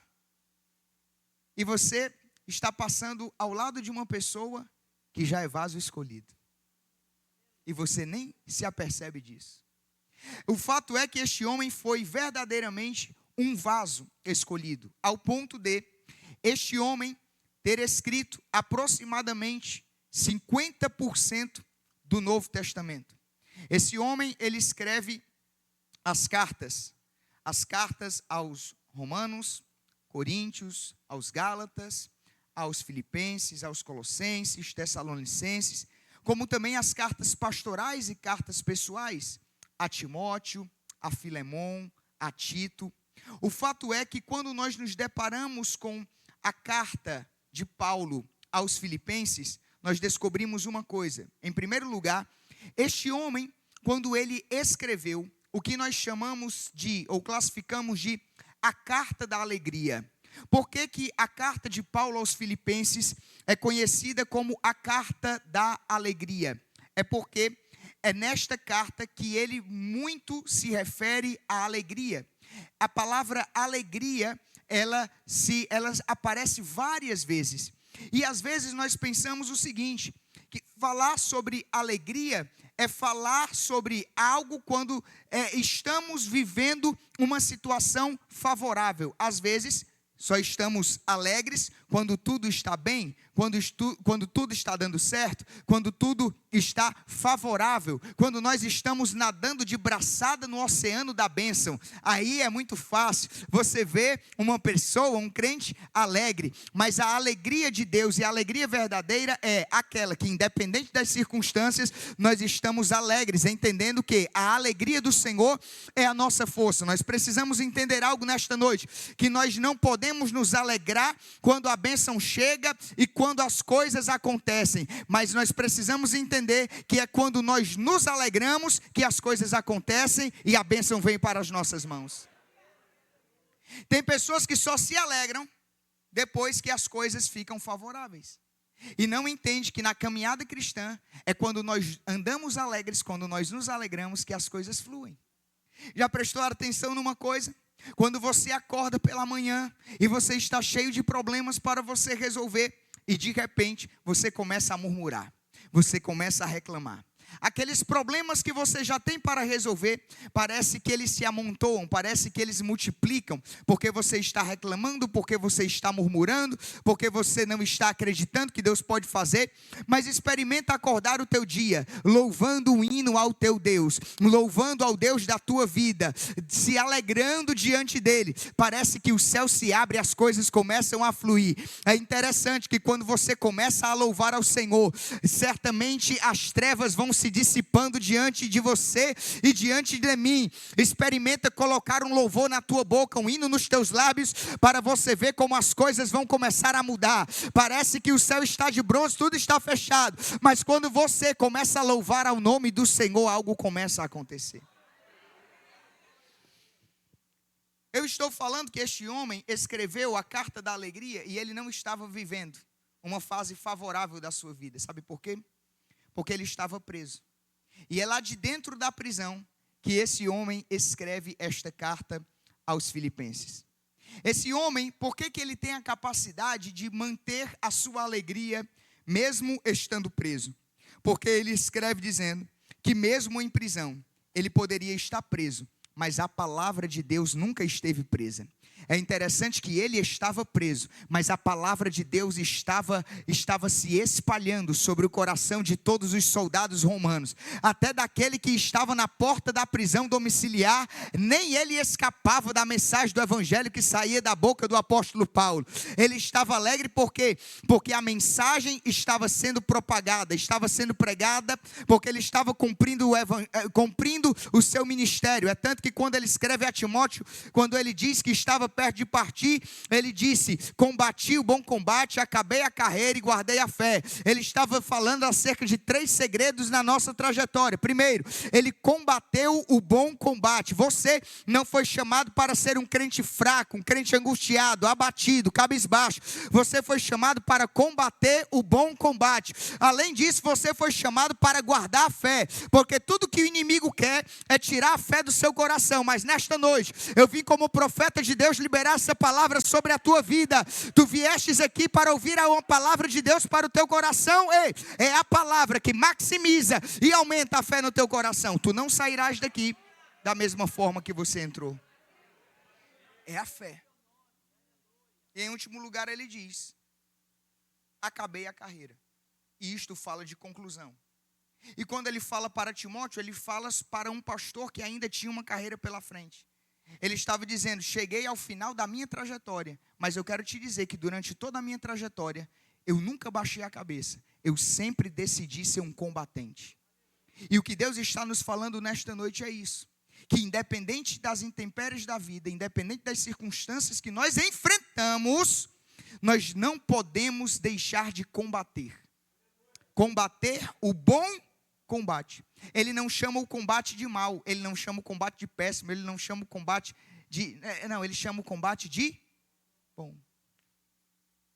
e você está passando ao lado de uma pessoa que já é vaso escolhido, e você nem se apercebe disso. O fato é que este homem foi verdadeiramente um vaso escolhido, ao ponto de este homem ter escrito aproximadamente 50% do Novo Testamento. Esse homem, ele escreve as cartas aos Romanos, Coríntios, aos Gálatas, aos Filipenses, aos Colossenses, Tessalonicenses, como também as cartas pastorais e cartas pessoais, a Timóteo, a Filemon, a Tito. O fato é que quando nós nos deparamos com a carta de Paulo aos Filipenses, nós descobrimos uma coisa. Em primeiro lugar, este homem, quando ele escreveu o que nós chamamos de, ou classificamos de, a carta da alegria. Por que que a carta de Paulo aos Filipenses é conhecida como a carta da alegria? É porque é nesta carta que ele muito se refere à alegria. A palavra alegria, ela aparece várias vezes. E às vezes nós pensamos o seguinte, que falar sobre alegria é falar sobre algo quando estamos vivendo uma situação favorável. Às vezes, só estamos alegres quando tudo está bem, quando tudo está dando certo, quando tudo está favorável, quando nós estamos nadando de braçada no oceano da bênção. Aí é muito fácil você ver uma pessoa, um crente alegre, mas a alegria de Deus e a alegria verdadeira é aquela que, independente das circunstâncias, nós estamos alegres, entendendo que a alegria do Senhor é a nossa força. Nós precisamos entender algo nesta noite, que nós não podemos nos alegrar quando a bênção chega e quando as coisas acontecem, mas nós precisamos entender que é quando nós nos alegramos que as coisas acontecem e a bênção vem para as nossas mãos. Tem pessoas que só se alegram depois que as coisas ficam favoráveis e não entende que na caminhada cristã é quando nós andamos alegres, quando nós nos alegramos, que as coisas fluem. Já prestou atenção numa coisa? Quando você acorda pela manhã e você está cheio de problemas para você resolver e de repente você começa a murmurar, você começa a reclamar. Aqueles problemas que você já tem para resolver, parece que eles se amontoam, parece que eles multiplicam, porque você está reclamando, porque você está murmurando, porque você não está acreditando que Deus pode fazer. Mas experimenta acordar o teu dia, louvando um hino ao teu Deus, louvando ao Deus da tua vida, se alegrando diante dele. Parece que o céu se abre e as coisas começam a fluir. É interessante que quando você começa a louvar ao Senhor, certamente as trevas vão se dissipando diante de você e diante de mim. Experimenta colocar um louvor na tua boca, um hino nos teus lábios, para você ver como as coisas vão começar a mudar. Parece que o céu está de bronze, tudo está fechado, mas quando você começa a louvar ao nome do Senhor, algo começa a acontecer. Eu estou falando que este homem escreveu a carta da alegria e ele não estava vivendo uma fase favorável da sua vida. Sabe por quê? Porque ele estava preso. E é lá de dentro da prisão que esse homem escreve esta carta aos filipenses. Esse homem, por que ele tem a capacidade de manter a sua alegria mesmo estando preso? Porque ele escreve dizendo que mesmo em prisão, ele poderia estar preso, mas a palavra de Deus nunca esteve presa. É interessante que ele estava preso, mas a palavra de Deus estava se espalhando sobre o coração de todos os soldados romanos, até daquele que estava na porta da prisão domiciliar. Nem ele escapava da mensagem do evangelho que saía da boca do apóstolo Paulo. Ele estava alegre porque a mensagem estava sendo propagada, estava sendo pregada, porque ele estava cumprindo o seu ministério. É tanto que quando ele escreve a Timóteo, quando ele diz que estava perto de partir, ele disse: combati o bom combate, acabei a carreira e guardei a fé. Ele estava falando acerca de 3 segredos na nossa trajetória. Primeiro, ele combateu o bom combate. Você não foi chamado para ser um crente fraco, um crente angustiado, abatido, cabisbaixo. Você foi chamado para combater o bom combate. Além disso, você foi chamado para guardar a fé, porque tudo que o inimigo quer é tirar a fé do seu coração. Mas nesta noite, eu vim como profeta de Deus liberar essa palavra sobre a tua vida. Tu viestes aqui para ouvir a palavra de Deus para o teu coração. Ei, é a palavra que maximiza e aumenta a fé no teu coração. Tu não sairás daqui da mesma forma que você entrou. É a fé. E em último lugar ele diz: acabei a carreira. E isto fala de conclusão. E quando ele fala para Timóteo, ele fala para um pastor que ainda tinha uma carreira pela frente. Ele estava dizendo: cheguei ao final da minha trajetória, mas eu quero te dizer que durante toda a minha trajetória, eu nunca baixei a cabeça. Eu sempre decidi ser um combatente. E o que Deus está nos falando nesta noite é isso: que independente das intempéries da vida, independente das circunstâncias que nós enfrentamos, nós não podemos deixar de combater. Combater o bom combate. Ele não chama o combate de mal, ele não chama o combate de péssimo, ele não chama o combate de... Não, ele chama o combate de bom.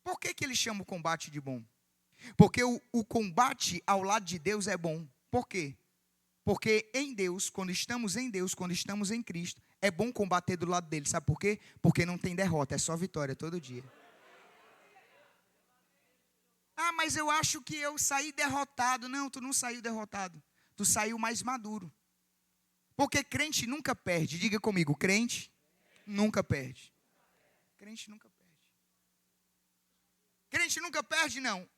Por que ele chama o combate de bom? Porque o combate ao lado de Deus é bom. Por quê? Porque em Deus, quando estamos em Cristo, é bom combater do lado dele. Sabe por quê? Porque não tem derrota, é só vitória todo dia. mas eu acho que eu saí derrotado. Não, tu não saiu derrotado. Tu saiu mais maduro. Porque crente nunca perde. Diga comigo, crente nunca perde. Crente nunca perde. Crente nunca perde, não.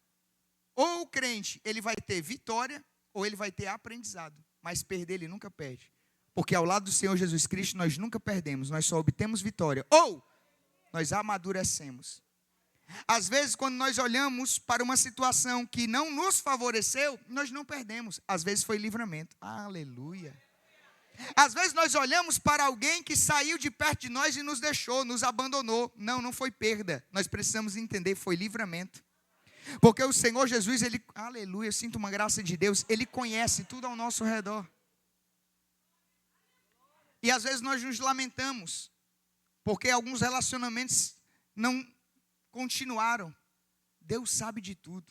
Ou o crente, ele vai ter vitória, ou ele vai ter aprendizado. Mas perder, ele nunca perde. Porque ao lado do Senhor Jesus Cristo, nós nunca perdemos. Nós só obtemos vitória. Ou nós amadurecemos. Às vezes, quando nós olhamos para uma situação que não nos favoreceu, nós não perdemos. Às vezes foi livramento. Aleluia. Às vezes nós olhamos para alguém que saiu de perto de nós e nos deixou, nos abandonou. Não, não foi perda. Nós precisamos entender, foi livramento. Porque o Senhor Jesus, Ele, aleluia, eu sinto uma graça de Deus, Ele conhece tudo ao nosso redor. E às vezes nós nos lamentamos, porque alguns relacionamentos não continuaram. Deus sabe de tudo.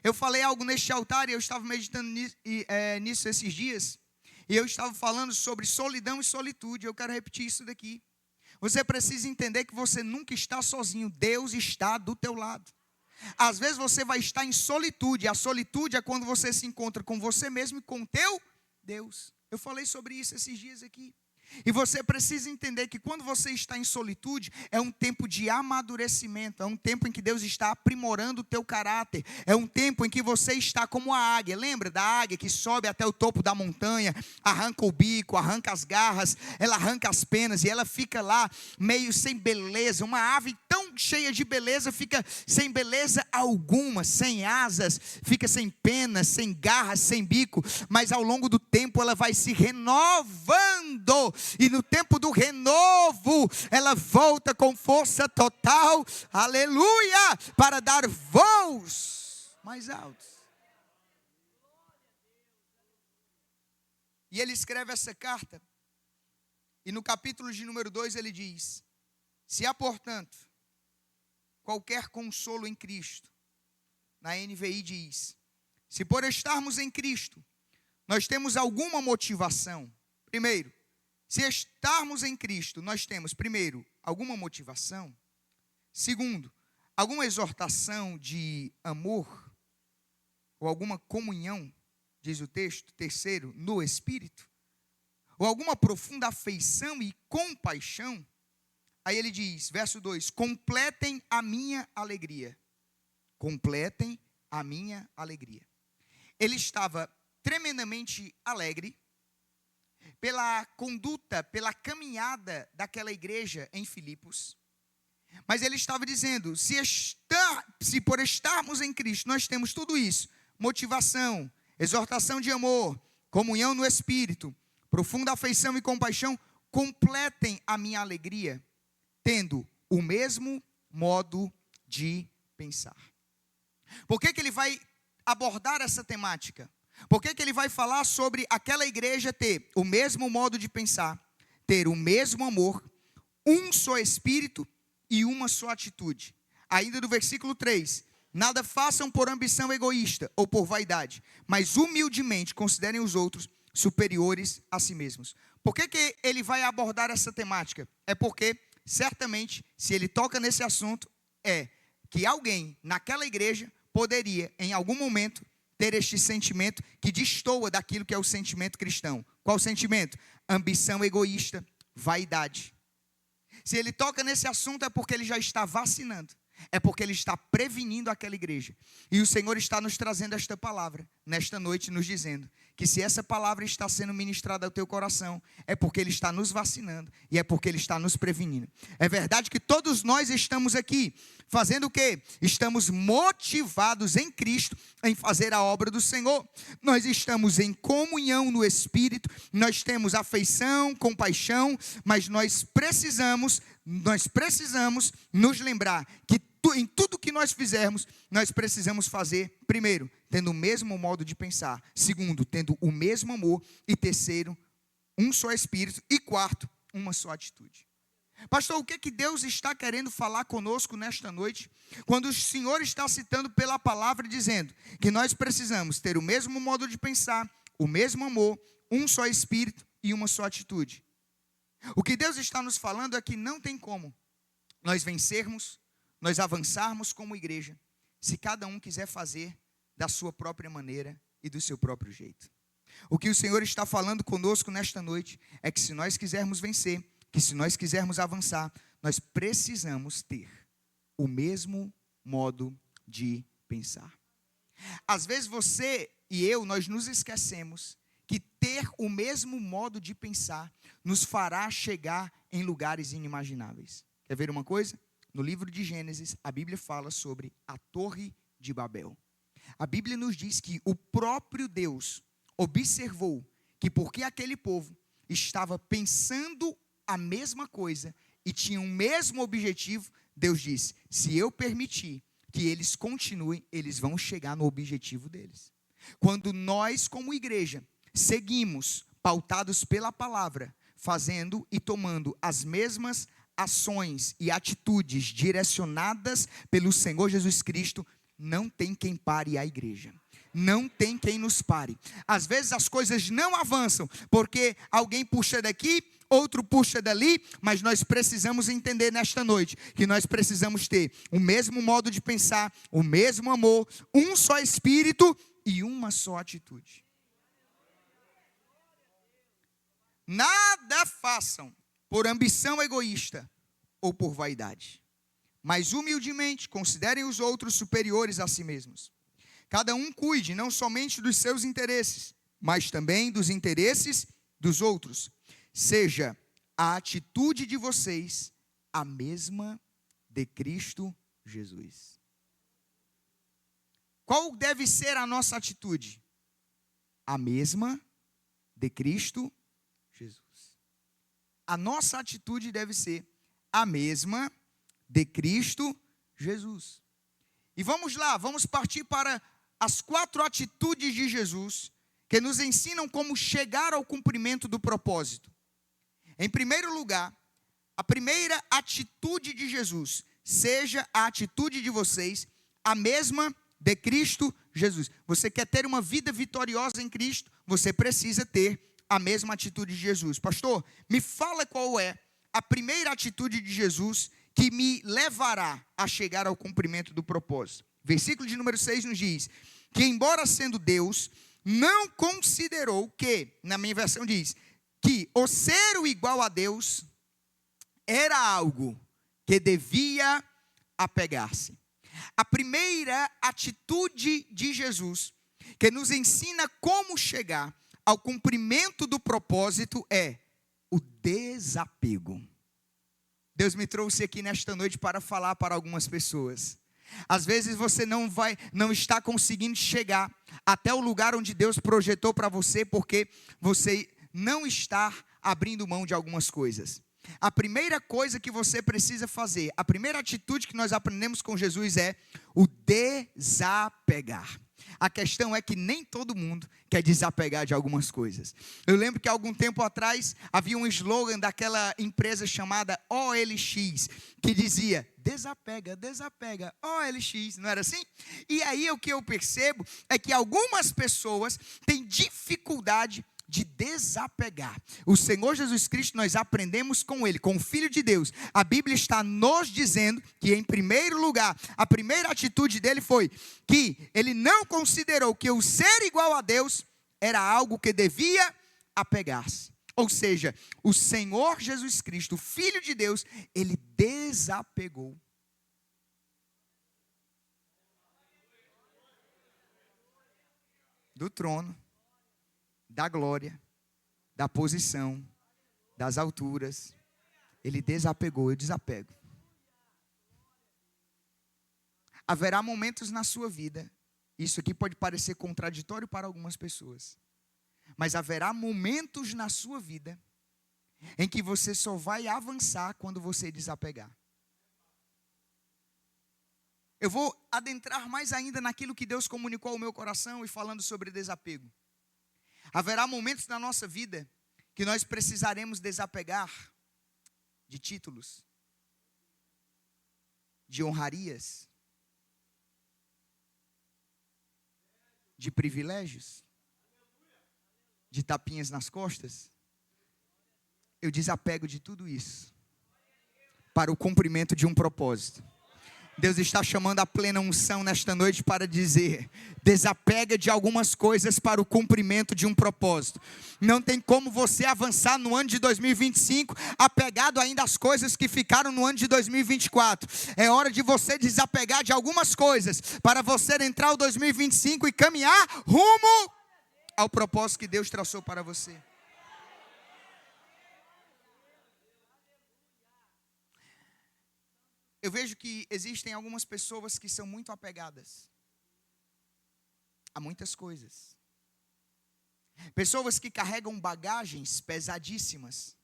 Eu falei algo neste altar e eu estava meditando nisso esses dias. E eu estava falando sobre solidão e solitude. Eu quero repetir isso daqui. Você precisa entender que você nunca está sozinho. Deus está do teu lado. Às vezes você vai estar em solitude. A solitude é quando você se encontra com você mesmo e com o teu Deus. Eu falei sobre isso esses dias aqui. E você precisa entender que quando você está em solitude, é um tempo de amadurecimento, é um tempo em que Deus está aprimorando o teu caráter, é um tempo em que você está como a águia. Lembra da águia que sobe até o topo da montanha, arranca o bico, arranca as garras, ela arranca as penas e ela fica lá meio sem beleza. Uma ave tão cheia de beleza fica sem beleza alguma, sem asas, fica sem penas, sem garras, sem bico, mas ao longo do tempo ela vai se renovando. E no tempo do renovo, ela volta com força total, aleluia, para dar voos mais altos. E ele escreve essa carta, e no capítulo de número 2 ele diz: se há, portanto, qualquer consolo em Cristo, na NVI diz, se por estarmos em Cristo, nós temos alguma motivação. Primeiro, se estarmos em Cristo, nós temos, primeiro, alguma motivação. Segundo, alguma exortação de amor, ou alguma comunhão, diz o texto. Terceiro, no Espírito. Ou alguma profunda afeição e compaixão. Aí ele diz, verso 2, completem a minha alegria. Completem a minha alegria. Ele estava tremendamente alegre pela conduta, pela caminhada daquela igreja em Filipos. Mas ele estava dizendo, se por estarmos em Cristo, nós temos tudo isso, motivação, exortação de amor, comunhão no Espírito, profunda afeição e compaixão, completem a minha alegria, tendo o mesmo modo de pensar. Por que ele vai abordar essa temática? Por que ele vai falar sobre aquela igreja ter o mesmo modo de pensar, ter o mesmo amor, um só espírito e uma só atitude? Ainda do versículo 3, nada façam por ambição egoísta ou por vaidade, mas humildemente considerem os outros superiores a si mesmos. Por que ele vai abordar essa temática? É porque, certamente, se ele toca nesse assunto, é que alguém naquela igreja poderia, em algum momento, ter este sentimento que destoa daquilo que é o sentimento cristão. Qual sentimento? Ambição egoísta, vaidade. Se ele toca nesse assunto é porque ele já está vacinando. É porque ele está prevenindo aquela igreja. E o Senhor está nos trazendo esta palavra, nesta noite, nos dizendo que se essa palavra está sendo ministrada ao teu coração, é porque Ele está nos vacinando e é porque Ele está nos prevenindo. É verdade que todos nós estamos aqui fazendo o quê? Estamos motivados em Cristo em fazer a obra do Senhor. Nós estamos em comunhão no Espírito, nós temos afeição, compaixão, mas nós precisamos nos lembrar que em tudo que nós fizermos, nós precisamos fazer, primeiro, tendo o mesmo modo de pensar. Segundo, tendo o mesmo amor. E terceiro, um só espírito. E quarto, uma só atitude. Pastor, o que Deus está querendo falar conosco nesta noite? Quando o Senhor está citando pela palavra, dizendo que nós precisamos ter o mesmo modo de pensar, o mesmo amor, um só espírito e uma só atitude. O que Deus está nos falando é que não tem como nós vencermos, nós avançarmos como igreja, se cada um quiser fazer da sua própria maneira e do seu próprio jeito. O que o Senhor está falando conosco nesta noite é que se nós quisermos vencer, que se nós quisermos avançar, nós precisamos ter o mesmo modo de pensar. Às vezes você e eu, nós nos esquecemos que ter o mesmo modo de pensar nos fará chegar em lugares inimagináveis. Quer ver uma coisa? No livro de Gênesis, a Bíblia fala sobre a Torre de Babel. A Bíblia nos diz que o próprio Deus observou que porque aquele povo estava pensando a mesma coisa e tinha o mesmo objetivo, Deus disse, se eu permitir que eles continuem, eles vão chegar no objetivo deles. Quando nós, como igreja, seguimos pautados pela palavra, fazendo e tomando as mesmas ações e atitudes direcionadas pelo Senhor Jesus Cristo, não tem quem pare a igreja. Não tem quem nos pare. Às vezes as coisas não avançam, porque alguém puxa daqui, outro puxa dali, mas nós precisamos entender nesta noite, que nós precisamos ter o mesmo modo de pensar, o mesmo amor, um só espírito e uma só atitude. Nada façam por ambição egoísta ou por vaidade, mas humildemente considerem os outros superiores a si mesmos. Cada um cuide não somente dos seus interesses, mas também dos interesses dos outros. Seja a atitude de vocês a mesma de Cristo Jesus. Qual deve ser a nossa atitude? A mesma de Cristo Jesus. A nossa atitude deve ser a mesma de Cristo Jesus. E vamos lá, vamos partir para as 4 atitudes de Jesus que nos ensinam como chegar ao cumprimento do propósito. Em primeiro lugar, a primeira atitude de Jesus, seja a atitude de vocês a mesma de Cristo Jesus. Você quer ter uma vida vitoriosa em Cristo, você precisa ter a mesma atitude de Jesus. Pastor, me fala qual é a primeira atitude de Jesus que me levará a chegar ao cumprimento do propósito. Versículo de número 6 nos diz que, embora sendo Deus, não considerou que, na minha versão diz, que o ser o igual a Deus era algo que devia apegar-se. A primeira atitude de Jesus, que nos ensina como chegar ao cumprimento do propósito, é o desapego. Deus me trouxe aqui nesta noite para falar para algumas pessoas. Às vezes você não está conseguindo chegar até o lugar onde Deus projetou para você, porque você não está abrindo mão de algumas coisas. A primeira coisa que você precisa fazer, a primeira atitude que nós aprendemos com Jesus é o desapegar. A questão é que nem todo mundo quer desapegar de algumas coisas. Eu lembro que há algum tempo atrás havia um slogan daquela empresa chamada OLX, que dizia, desapega, desapega, OLX, não era assim? E aí o que eu percebo é que algumas pessoas têm dificuldade de desapegar. O Senhor Jesus Cristo, nós aprendemos com Ele, com o Filho de Deus. A Bíblia está nos dizendo que, em primeiro lugar, a primeira atitude dele foi que ele não considerou que o ser igual a Deus era algo que devia apegar-se. Ou seja, o Senhor Jesus Cristo, o Filho de Deus, ele desapegou. Do trono, da glória, da posição, das alturas. Ele desapegou, eu desapego. Haverá momentos na sua vida, isso aqui pode parecer contraditório para algumas pessoas, mas haverá momentos na sua vida em que você só vai avançar quando você desapegar. Eu vou adentrar mais ainda naquilo que Deus comunicou ao meu coração e falando sobre desapego. Haverá momentos na nossa vida que nós precisaremos desapegar de títulos, de honrarias, de privilégios, de tapinhas nas costas. Eu desapego de tudo isso para o cumprimento de um propósito. Deus está chamando a plena unção nesta noite para dizer: desapega de algumas coisas para o cumprimento de um propósito. Não tem como você avançar no ano de 2025 apegado ainda às coisas que ficaram no ano de 2024. É hora de você desapegar de algumas coisas para você entrar o 2025 e caminhar rumo ao propósito que Deus traçou para você. Eu vejo que existem algumas pessoas que são muito apegadas a muitas coisas. Pessoas que carregam bagagens pesadíssimas.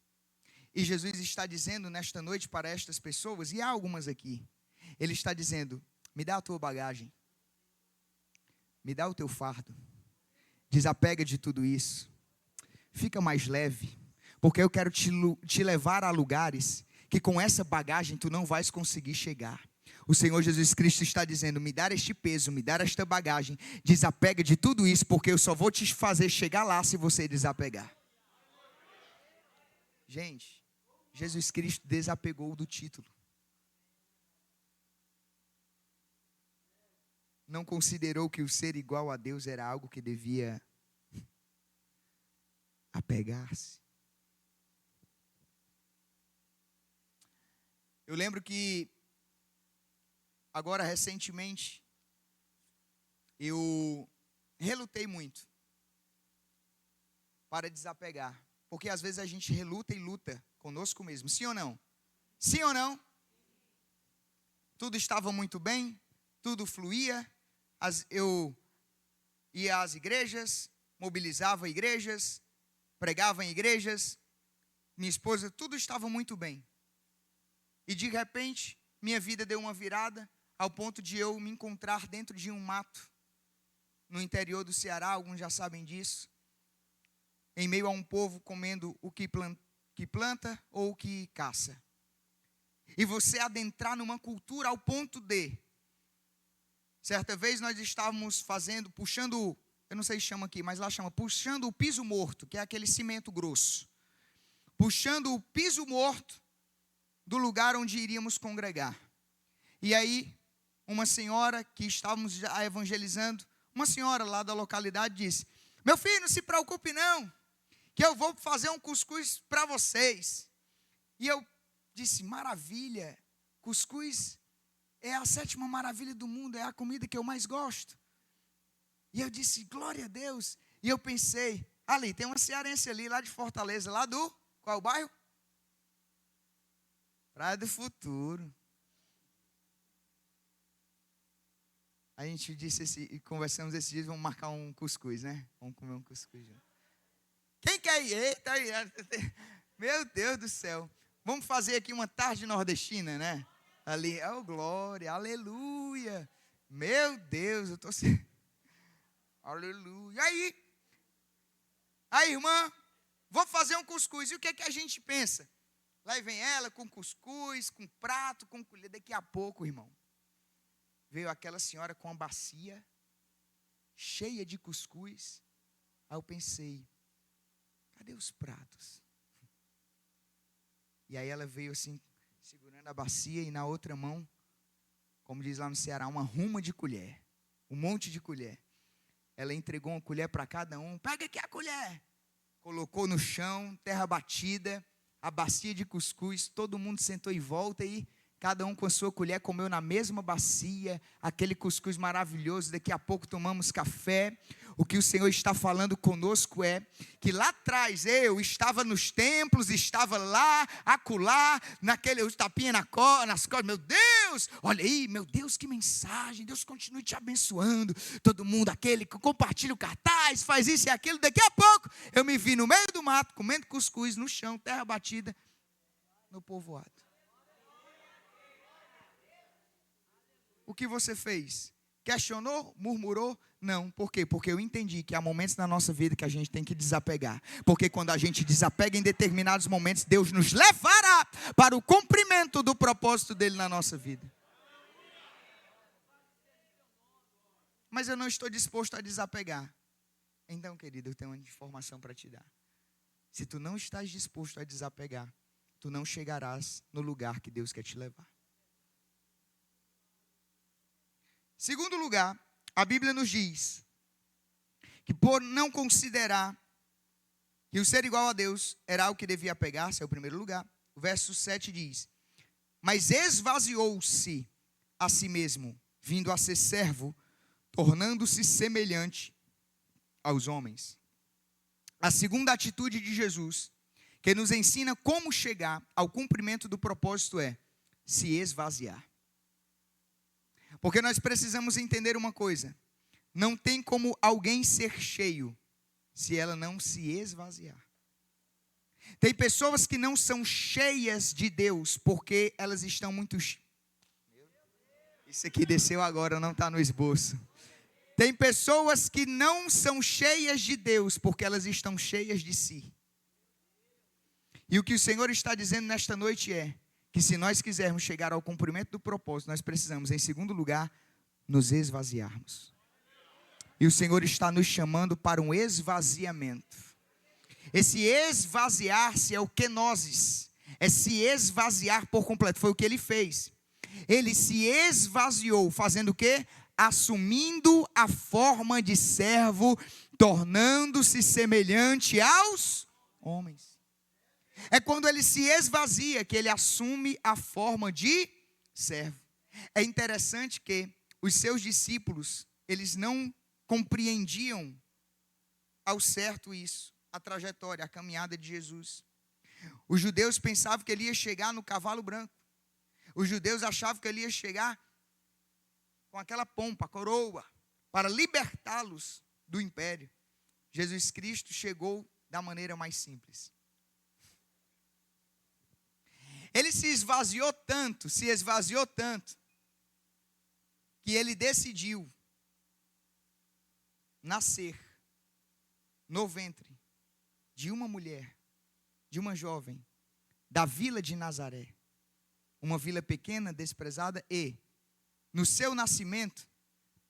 E Jesus está dizendo nesta noite para estas pessoas, e há algumas aqui, Ele está dizendo: me dá a tua bagagem, me dá o teu fardo, desapega de tudo isso, fica mais leve, porque eu quero te levar a lugares que com essa bagagem tu não vais conseguir chegar. O Senhor Jesus Cristo está dizendo: me dar este peso, me dar esta bagagem, desapega de tudo isso, porque eu só vou te fazer chegar lá se você desapegar. Gente, Jesus Cristo desapegou do título. Não considerou que o ser igual a Deus era algo que devia apegar-se. Eu lembro que, agora recentemente, eu relutei muito para desapegar. Porque às vezes a gente reluta e luta conosco mesmo. Sim ou não? Sim ou não? Tudo estava muito bem, tudo fluía. Eu ia às igrejas, mobilizava igrejas, pregava em igrejas. Minha esposa, tudo estava muito bem. E de repente, minha vida deu uma virada ao ponto de eu me encontrar dentro de um mato, no interior do Ceará, alguns já sabem disso, em meio a um povo comendo o que planta ou o que caça. E você adentrar numa cultura ao ponto de, certa vez nós estávamos puxando, eu não sei se chama aqui, mas lá chama, puxando o piso morto, que é aquele cimento grosso. Puxando o piso morto do lugar onde iríamos congregar. E aí, uma senhora que estávamos já evangelizando, uma senhora lá da localidade disse: meu filho, não se preocupe não, que eu vou fazer um cuscuz para vocês. E eu disse: maravilha, cuscuz é a 7ª maravilha do mundo, é a comida que eu mais gosto. E eu disse: glória a Deus. E eu pensei, ali, tem uma cearense ali, lá de Fortaleza, lá do, qual é o bairro? Praia do Futuro. A gente disse, conversamos esses dias, vamos marcar um cuscuz, né? Vamos comer um cuscuz. Quem quer ir? Eita, meu Deus do céu. Vamos fazer aqui uma tarde nordestina, né? Ali, oh glória, aleluia. Meu Deus, eu estou assim. Aleluia. Aí, irmã, vou fazer um cuscuz. E o que é que a gente pensa? Lá vem ela com cuscuz, com prato, com colher. Daqui a pouco, irmão, veio aquela senhora com uma bacia cheia de cuscuz. Aí eu pensei: cadê os pratos? E aí ela veio assim, segurando a bacia, e na outra mão, como diz lá no Ceará, uma ruma de colher. Um monte de colher. Ela entregou uma colher para cada um. Pega aqui a colher. Colocou no chão, terra batida, a bacia de cuscuz, todo mundo sentou em volta e cada um com a sua colher comeu na mesma bacia, aquele cuscuz maravilhoso. Daqui a pouco tomamos café. O que o Senhor está falando conosco é que lá atrás eu estava nos templos, estava lá, acolá, naquele tapinha nas costas. Meu Deus, olha aí, meu Deus, que mensagem. Deus continue te abençoando. Todo mundo, aquele que compartilha o cartaz, faz isso e aquilo. Daqui a pouco eu me vi no meio do mato, comendo cuscuz no chão, terra batida, no povoado. O que você fez? Questionou? Murmurou? Não. Por quê? Porque eu entendi que há momentos na nossa vida que a gente tem que desapegar. Porque quando a gente desapega em determinados momentos, Deus nos levará para o cumprimento do propósito dele na nossa vida. Mas eu não estou disposto a desapegar. Então, querido, eu tenho uma informação para te dar. Se tu não estás disposto a desapegar, tu não chegarás no lugar que Deus quer te levar. Segundo lugar, a Bíblia nos diz que por não considerar que o ser igual a Deus era o que devia pegar-se, é o primeiro lugar. O verso 7 diz: mas esvaziou-se a si mesmo, vindo a ser servo, tornando-se semelhante aos homens. A segunda atitude de Jesus, que nos ensina como chegar ao cumprimento do propósito, é se esvaziar. Porque nós precisamos entender uma coisa: não tem como alguém ser cheio se ela não se esvaziar. Tem pessoas que não são cheias de Deus porque elas estão muito... Isso aqui desceu agora, não está no esboço. Tem pessoas que não são cheias de Deus porque elas estão cheias de si. E o que o Senhor está dizendo nesta noite é que se nós quisermos chegar ao cumprimento do propósito, nós precisamos, em segundo lugar, nos esvaziarmos. E o Senhor está nos chamando para um esvaziamento. Esse esvaziar-se é o kenosis, é se esvaziar por completo. Foi o que ele fez. Ele se esvaziou, fazendo o quê? Assumindo a forma de servo, tornando-se semelhante aos homens. É quando ele se esvazia que ele assume a forma de servo. É interessante que os seus discípulos, eles não compreendiam ao certo isso, a trajetória, a caminhada de Jesus. Os judeus pensavam que ele ia chegar no cavalo branco. Os judeus achavam que ele ia chegar com aquela pompa, a coroa, para libertá-los do império. Jesus Cristo chegou da maneira mais simples. Ele se esvaziou tanto, que ele decidiu nascer no ventre de uma mulher, de uma jovem, da vila de Nazaré. Uma vila pequena, desprezada, e no seu nascimento,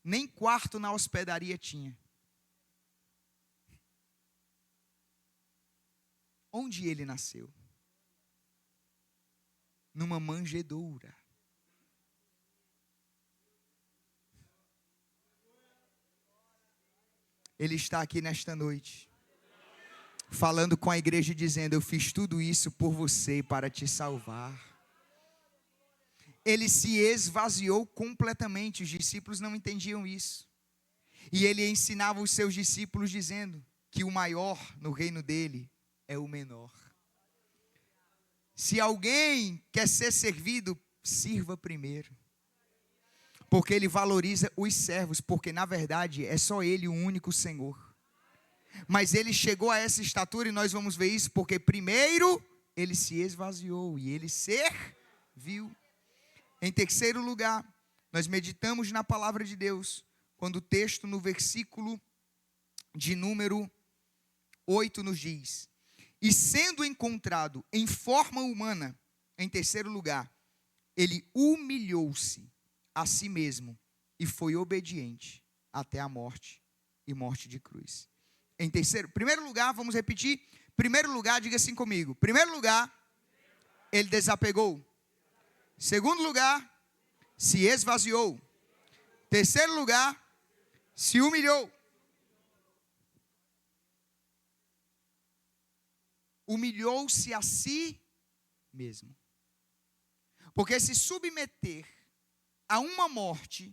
nem quarto na hospedaria tinha. Onde ele nasceu? Numa manjedoura. Ele está aqui nesta noite, falando com a igreja, dizendo: eu fiz tudo isso por você, para te salvar. Ele se esvaziou completamente. Os discípulos não entendiam isso. E ele ensinava os seus discípulos dizendo que o maior no reino dele é o menor. Se alguém quer ser servido, sirva primeiro. Porque ele valoriza os servos, porque na verdade é só ele o único Senhor. Mas ele chegou a essa estatura, e nós vamos ver isso, porque primeiro ele se esvaziou e ele serviu. Em terceiro lugar, nós meditamos na palavra de Deus, quando o texto no versículo de número 8 nos diz: e sendo encontrado em forma humana, em terceiro lugar, ele humilhou-se a si mesmo e foi obediente até a morte, e morte de cruz. Em primeiro lugar, vamos repetir. Primeiro lugar, diga assim comigo. Primeiro lugar, ele desapegou. Segundo lugar, se esvaziou. Terceiro lugar, se humilhou. Humilhou-se a si mesmo. Porque se submeter a uma morte,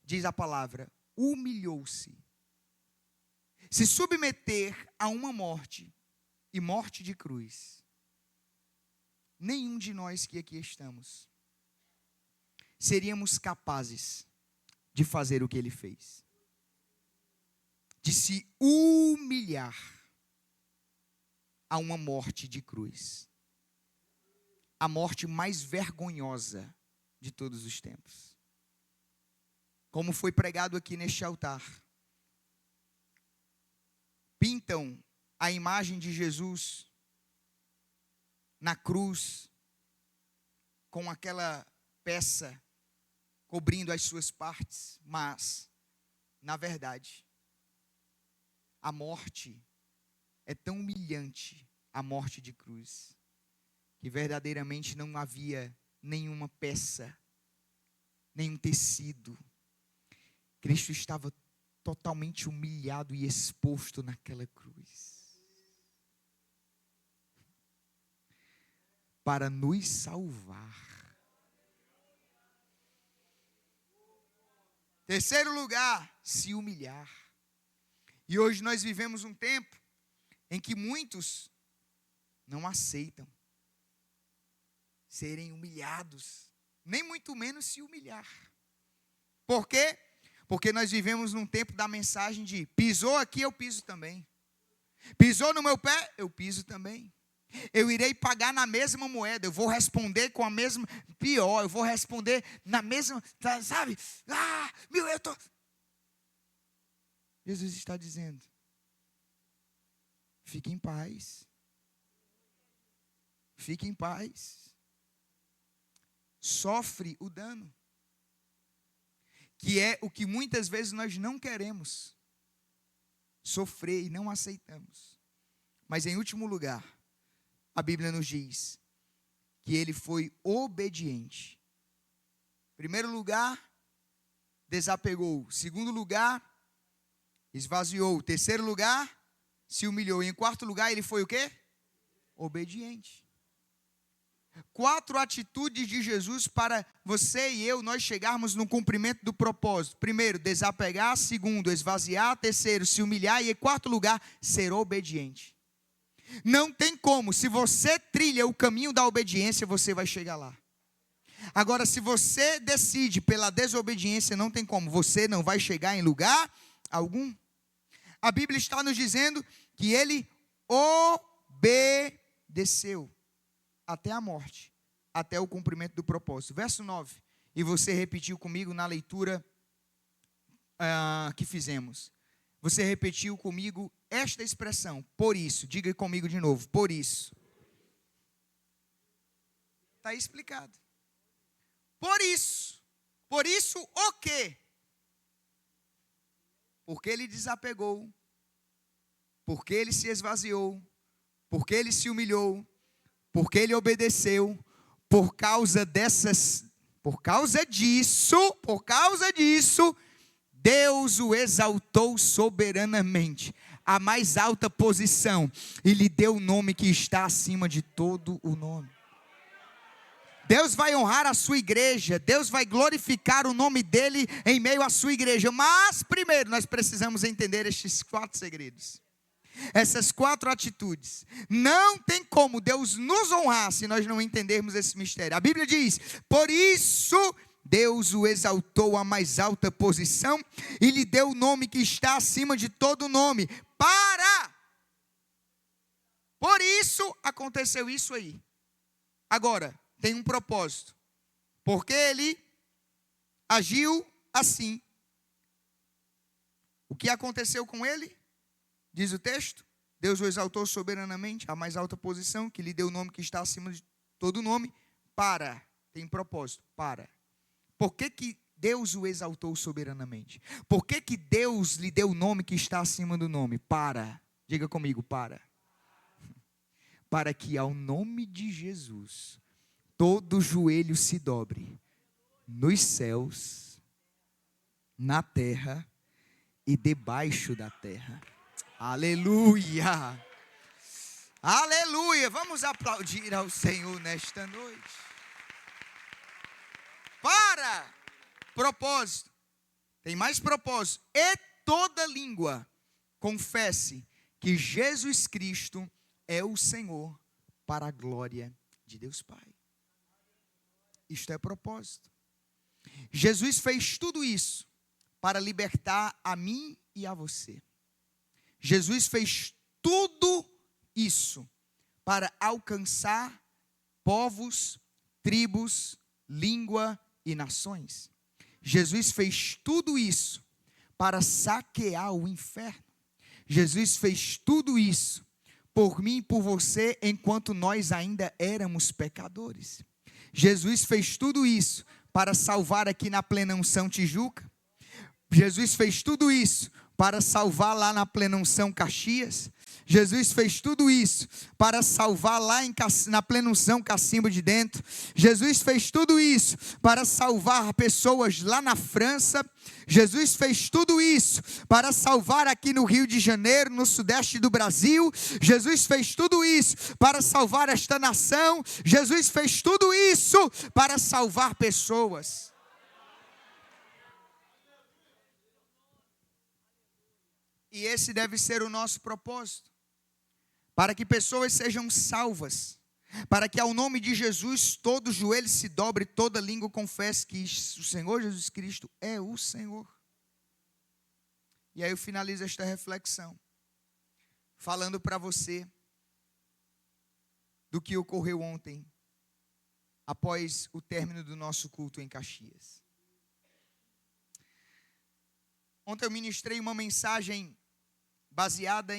diz a palavra, humilhou-se. Se submeter a uma morte, e morte de cruz, nenhum de nós que aqui estamos seríamos capazes de fazer o que ele fez. De se humilhar a uma morte de cruz. A morte mais vergonhosa de todos os tempos. Como foi pregado aqui neste altar. Pintam a imagem de Jesus na cruz, com aquela peça cobrindo as suas partes, mas, na verdade, a morte é tão humilhante, a morte de cruz, que verdadeiramente não havia nenhuma peça, nenhum tecido, Cristo estava totalmente humilhado e exposto naquela cruz. Para nos salvar. Terceiro lugar, se humilhar. E hoje nós vivemos um tempo em que muitos não aceitam serem humilhados, nem muito menos se humilhar. Por quê? Porque nós vivemos num tempo da mensagem de pisou aqui, eu piso também. Pisou no meu pé, eu piso também. Eu irei pagar na mesma moeda, eu vou responder com a mesma, pior, eu vou responder na mesma, sabe? Eu tô... Jesus está dizendo, fique em paz. Fique em paz. Sofre o dano. Que é o que muitas vezes nós não queremos. Sofrer e não aceitamos. Mas em último lugar, a Bíblia nos diz que ele foi obediente. Primeiro lugar, desapegou. Segundo lugar, esvaziou. Terceiro lugar, se humilhou. E em quarto lugar, ele foi o quê? Obediente. 4 atitudes de Jesus para você e eu, nós chegarmos no cumprimento do propósito. Primeiro, desapegar. Segundo, esvaziar. Terceiro, se humilhar. E em quarto lugar, ser obediente. Não tem como, se você trilha o caminho da obediência, você vai chegar lá. Agora, se você decide pela desobediência, não tem como, você não vai chegar em lugar algum. A Bíblia está nos dizendo que ele obedeceu até a morte, até o cumprimento do propósito. Verso 9, e você repetiu comigo na leitura que fizemos. Você repetiu comigo esta expressão, por isso. Diga comigo de novo, por isso. Está explicado. Por isso o quê? Porque ele desapegou, porque ele se esvaziou, porque ele se humilhou, porque ele obedeceu, por causa disso, Deus o exaltou soberanamente, a mais alta posição, e lhe deu o nome que está acima de todo o nome. Deus vai honrar a sua igreja, Deus vai glorificar o nome dele em meio à sua igreja, mas primeiro nós precisamos entender estes 4 segredos. Essas 4 atitudes. Não tem como Deus nos honrar se nós não entendermos esse mistério. A Bíblia diz, por isso Deus o exaltou à mais alta posição e lhe deu o nome que está acima de todo nome. Por isso aconteceu isso aí. Agora, tem um propósito. Porque ele agiu assim. O que aconteceu com ele? Diz o texto, Deus o exaltou soberanamente, à mais alta posição, que lhe deu o nome que está acima de todo nome, tem propósito, Por que Deus o exaltou soberanamente? Por que Deus lhe deu o nome que está acima do nome? Diga comigo, para que ao nome de Jesus, todo joelho se dobre, nos céus, na terra e debaixo da terra. Aleluia! Aleluia! Vamos aplaudir ao Senhor nesta noite. Propósito. Tem mais propósito. E toda língua confesse que Jesus Cristo é o Senhor, para a glória de Deus Pai. Isto é propósito. Jesus fez tudo isso para libertar a mim e a você. Jesus fez tudo isso para alcançar povos, tribos, língua e nações. Jesus fez tudo isso para saquear o inferno. Jesus fez tudo isso por mim e por você, enquanto nós ainda éramos pecadores. Jesus fez tudo isso para salvar aqui na Plena Unção Tijuca. Jesus fez tudo isso para salvar lá na Plena Unção Caxias. Jesus fez tudo isso para salvar lá na Plena Unção Cacimbo de Dentro. Jesus fez tudo isso para salvar pessoas lá na França. Jesus fez tudo isso para salvar aqui no Rio de Janeiro, no sudeste do Brasil. Jesus fez tudo isso para salvar esta nação. Jesus fez tudo isso para salvar pessoas. E esse deve ser o nosso propósito. Para que pessoas sejam salvas. Para que ao nome de Jesus todo joelho se dobre, toda língua confesse que o Senhor Jesus Cristo é o Senhor. E aí eu finalizo esta reflexão, falando para você do que ocorreu ontem, após o término do nosso culto em Caxias. Ontem eu ministrei uma mensagem baseada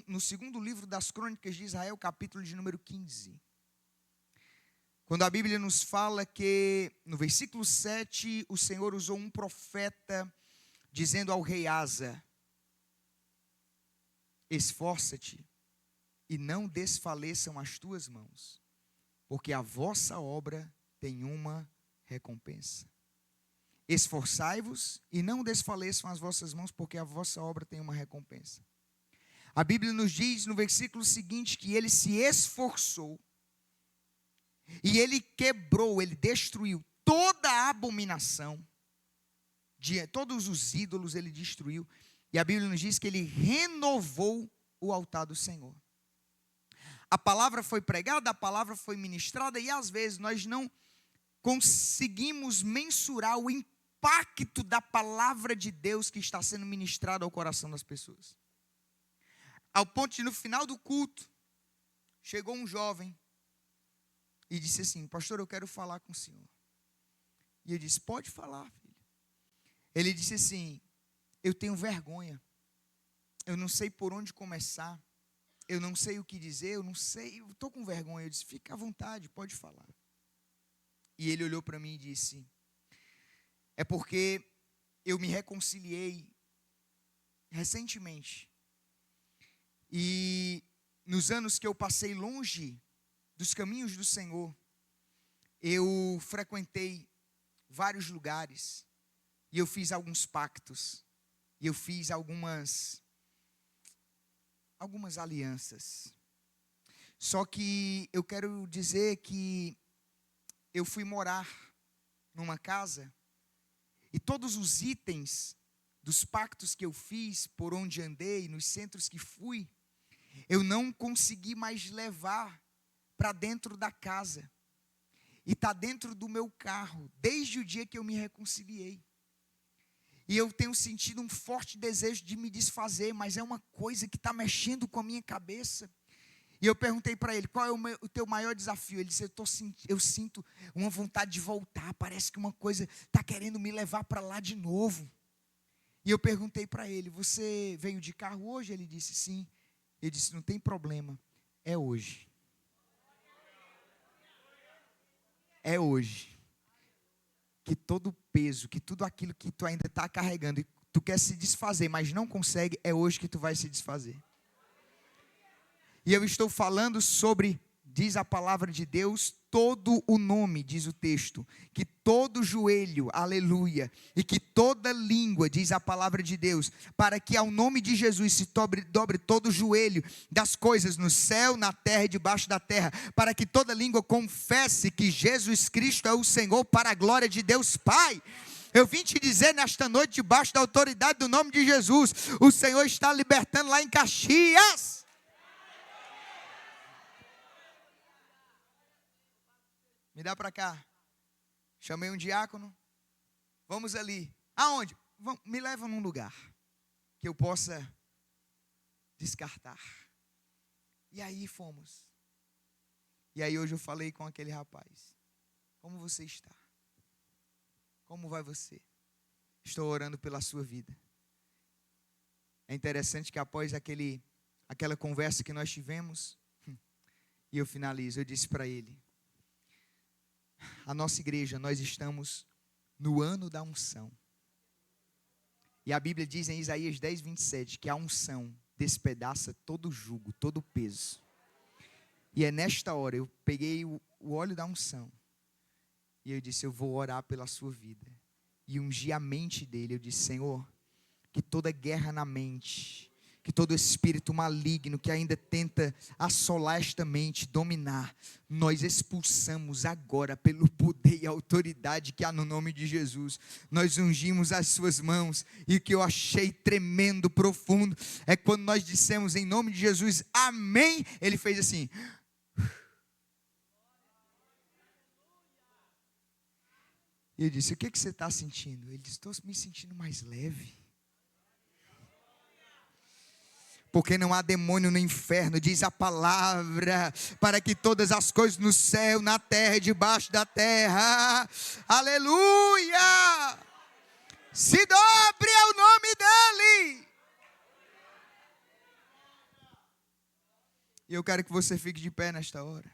no segundo livro das Crônicas de Israel, capítulo de número 15. Quando a Bíblia nos fala que, no versículo 7, o Senhor usou um profeta, dizendo ao rei Asa: esforça-te e não desfaleçam as tuas mãos, porque a vossa obra tem uma recompensa. Esforçai-vos e não desfaleçam as vossas mãos, porque a vossa obra tem uma recompensa. A Bíblia nos diz no versículo seguinte que ele se esforçou e ele quebrou, ele destruiu toda a abominação, todos os ídolos ele destruiu. E a Bíblia nos diz que ele renovou o altar do Senhor. A palavra foi pregada, a palavra foi ministrada, e às vezes nós não conseguimos mensurar o impacto da palavra de Deus que está sendo ministrada ao coração das pessoas. Ao ponto de, no final do culto, chegou um jovem e disse assim: pastor, eu quero falar com o senhor. E eu disse: pode falar, filho. Ele disse assim: eu tenho vergonha, eu não sei por onde começar, eu não sei o que dizer, eu estou com vergonha. Eu disse: fica à vontade, pode falar. E ele olhou para mim e disse: é porque eu me reconciliei recentemente. E nos anos que eu passei longe dos caminhos do Senhor, eu frequentei vários lugares, e eu fiz alguns pactos, e eu fiz algumas alianças. Só que eu quero dizer que eu fui morar numa casa, e todos os itens dos pactos que eu fiz, por onde andei, nos centros que fui, eu não consegui mais levar para dentro da casa. E está dentro do meu carro, desde o dia que eu me reconciliei. E eu tenho sentido um forte desejo de me desfazer, mas é uma coisa que está mexendo com a minha cabeça. E eu perguntei para ele: qual é o teu maior desafio? Ele disse: eu sinto uma vontade de voltar, parece que uma coisa está querendo me levar para lá de novo. E eu perguntei para ele: você veio de carro hoje? Ele disse: sim. Eu disse: não tem problema, é hoje. É hoje. Que todo o peso, que tudo aquilo que tu ainda está carregando, e tu quer se desfazer, mas não consegue, é hoje que tu vai se desfazer. E eu estou falando sobre, diz a palavra de Deus, todo o nome, diz o texto, que todo joelho, aleluia, e que toda língua, diz a palavra de Deus, para que ao nome de Jesus se dobre todo o joelho das coisas no céu, na terra e debaixo da terra, para que toda língua confesse que Jesus Cristo é o Senhor, para a glória de Deus Pai. Eu vim te dizer nesta noite, debaixo da autoridade do nome de Jesus, o Senhor está libertando lá em Caxias. Me dá para cá. Chamei um diácono. Vamos ali. Aonde? Me leva num lugar que eu possa descartar. E aí fomos. E aí hoje eu falei com aquele rapaz: como você está? Como vai você? Estou orando pela sua vida. É interessante que após aquela conversa que nós tivemos, e eu finalizo, eu disse para ele: a nossa igreja, nós estamos no ano da unção. E a Bíblia diz em Isaías 10, 27, que a unção despedaça todo jugo, todo peso. E é nesta hora, eu peguei o óleo da unção. E eu disse, eu vou orar pela sua vida. E ungi a mente dele. Eu disse, Senhor, que toda guerra na mente, que todo espírito maligno que ainda tenta assolar esta mente, dominar, nós expulsamos agora pelo poder e autoridade que há no nome de Jesus. Nós ungimos as suas mãos, e o que eu achei tremendo, profundo, é quando nós dissemos em nome de Jesus, amém, ele fez assim. E eu disse, o que você está sentindo? Ele disse, estou me sentindo mais leve. Porque não há demônio no inferno, diz a palavra, para que todas as coisas no céu, na terra e debaixo da terra, aleluia, se dobre ao nome dEle. E eu quero que você fique de pé nesta hora.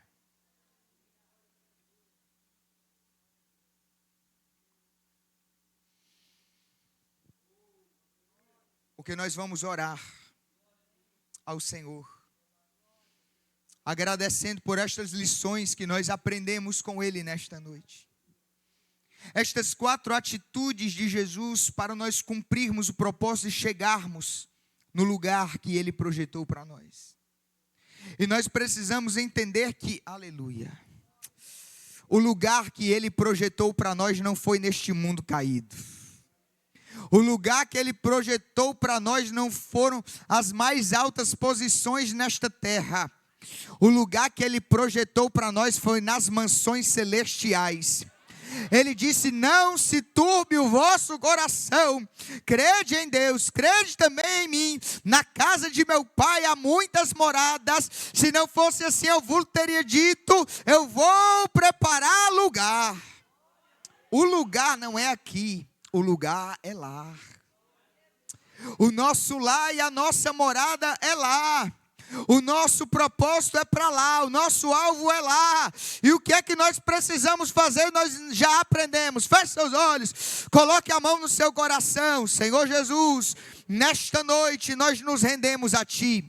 Porque nós vamos orar ao Senhor, agradecendo por estas lições que nós aprendemos com Ele nesta noite. Estas 4 atitudes de Jesus para nós cumprirmos o propósito de chegarmos no lugar que Ele projetou para nós. E nós precisamos entender que, aleluia, o lugar que Ele projetou para nós não foi neste mundo caído. O lugar que Ele projetou para nós não foram as mais altas posições nesta terra. O lugar que Ele projetou para nós foi nas mansões celestiais. Ele disse, não se turbe o vosso coração, crede em Deus, crede também em mim, na casa de meu pai há muitas moradas, se não fosse assim eu vos teria dito, eu vou preparar lugar. O lugar não é aqui, o lugar é lá. O nosso lar e a nossa morada é lá. O nosso propósito é para lá, o nosso alvo é lá. E o que é que nós precisamos fazer? Nós já aprendemos. Feche seus olhos, coloque a mão no seu coração. Senhor Jesus, nesta noite nós nos rendemos a Ti.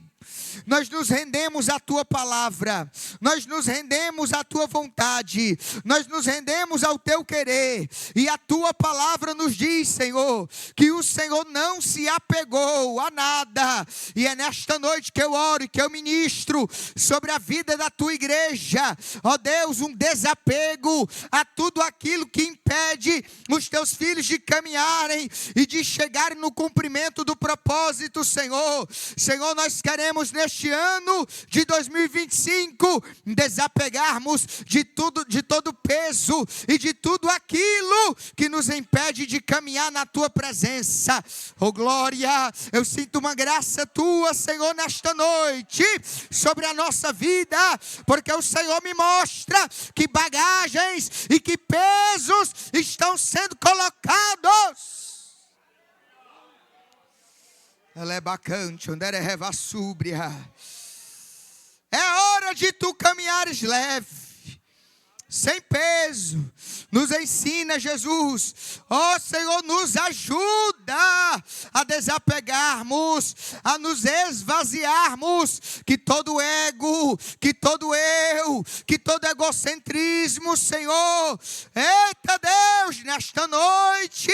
Nós nos rendemos à Tua palavra, nós nos rendemos à Tua vontade, nós nos rendemos ao Teu querer, e a Tua palavra nos diz, Senhor, que o Senhor não se apegou a nada, e é nesta noite que eu oro e que eu ministro sobre a vida da Tua igreja, ó Deus, um desapego a tudo aquilo que impede os Teus filhos de caminharem e de chegarem no cumprimento do propósito, Senhor. Senhor, nós queremos neste ano de 2025 desapegarmos de tudo, de todo peso e de tudo aquilo que nos impede de caminhar na Tua presença. Oh glória, eu sinto uma graça Tua, Senhor, nesta noite sobre a nossa vida, porque o Senhor me mostra que bagagens e que pesos estão sendo colocados. Ela é bacante, onde é revassúbria. É hora de tu caminhares leve, sem peso. Nos ensina, Jesus. Ó Senhor, nos ajuda a desapegarmos, a nos esvaziarmos, que todo ego, que todo eu, que todo egocentrismo, Senhor, eita Deus, nesta noite,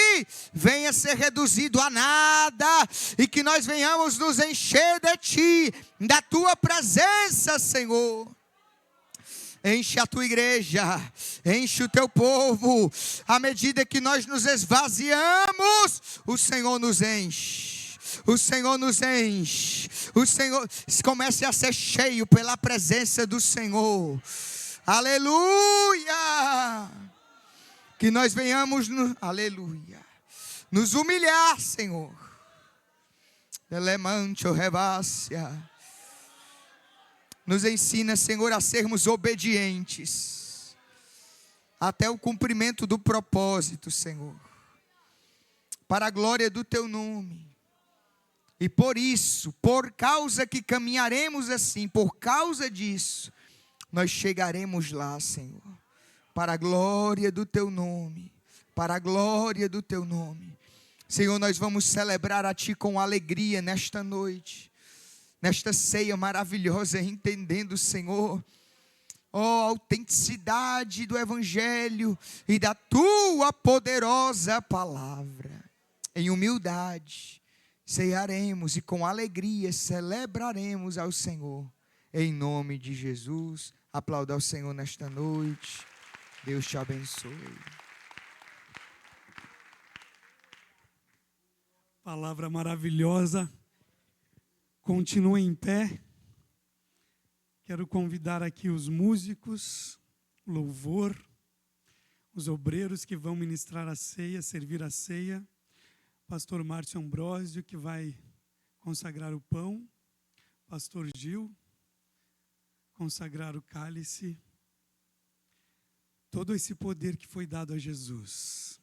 venha ser reduzido a nada, e que nós venhamos nos encher de Ti, da Tua presença, Senhor. Enche a Tua igreja, enche o Teu povo. À medida que nós nos esvaziamos, o Senhor nos enche. O Senhor nos enche. O Senhor comece a ser cheio pela presença do Senhor. Aleluia! Que nós venhamos, aleluia, nos humilhar, Senhor. Elemante o revácia. Nos ensina, Senhor, a sermos obedientes até o cumprimento do propósito, Senhor, para a glória do Teu nome. E por isso, por causa que caminharemos assim, por causa disso, nós chegaremos lá, Senhor, para a glória do Teu nome, para a glória do Teu nome. Senhor, nós vamos celebrar a Ti com alegria nesta noite, nesta ceia maravilhosa, entendendo, Senhor, a autenticidade do Evangelho e da Tua poderosa palavra. Em humildade, ceiaremos e com alegria celebraremos ao Senhor. Em nome de Jesus, aplauda ao Senhor nesta noite. Deus te abençoe. Palavra maravilhosa. Continua em pé. Quero convidar aqui os músicos, louvor, os obreiros que vão ministrar a ceia, servir a ceia. Pastor Márcio Ambrósio, que vai consagrar o pão. Pastor Gil, consagrar o cálice. Todo esse poder que foi dado a Jesus,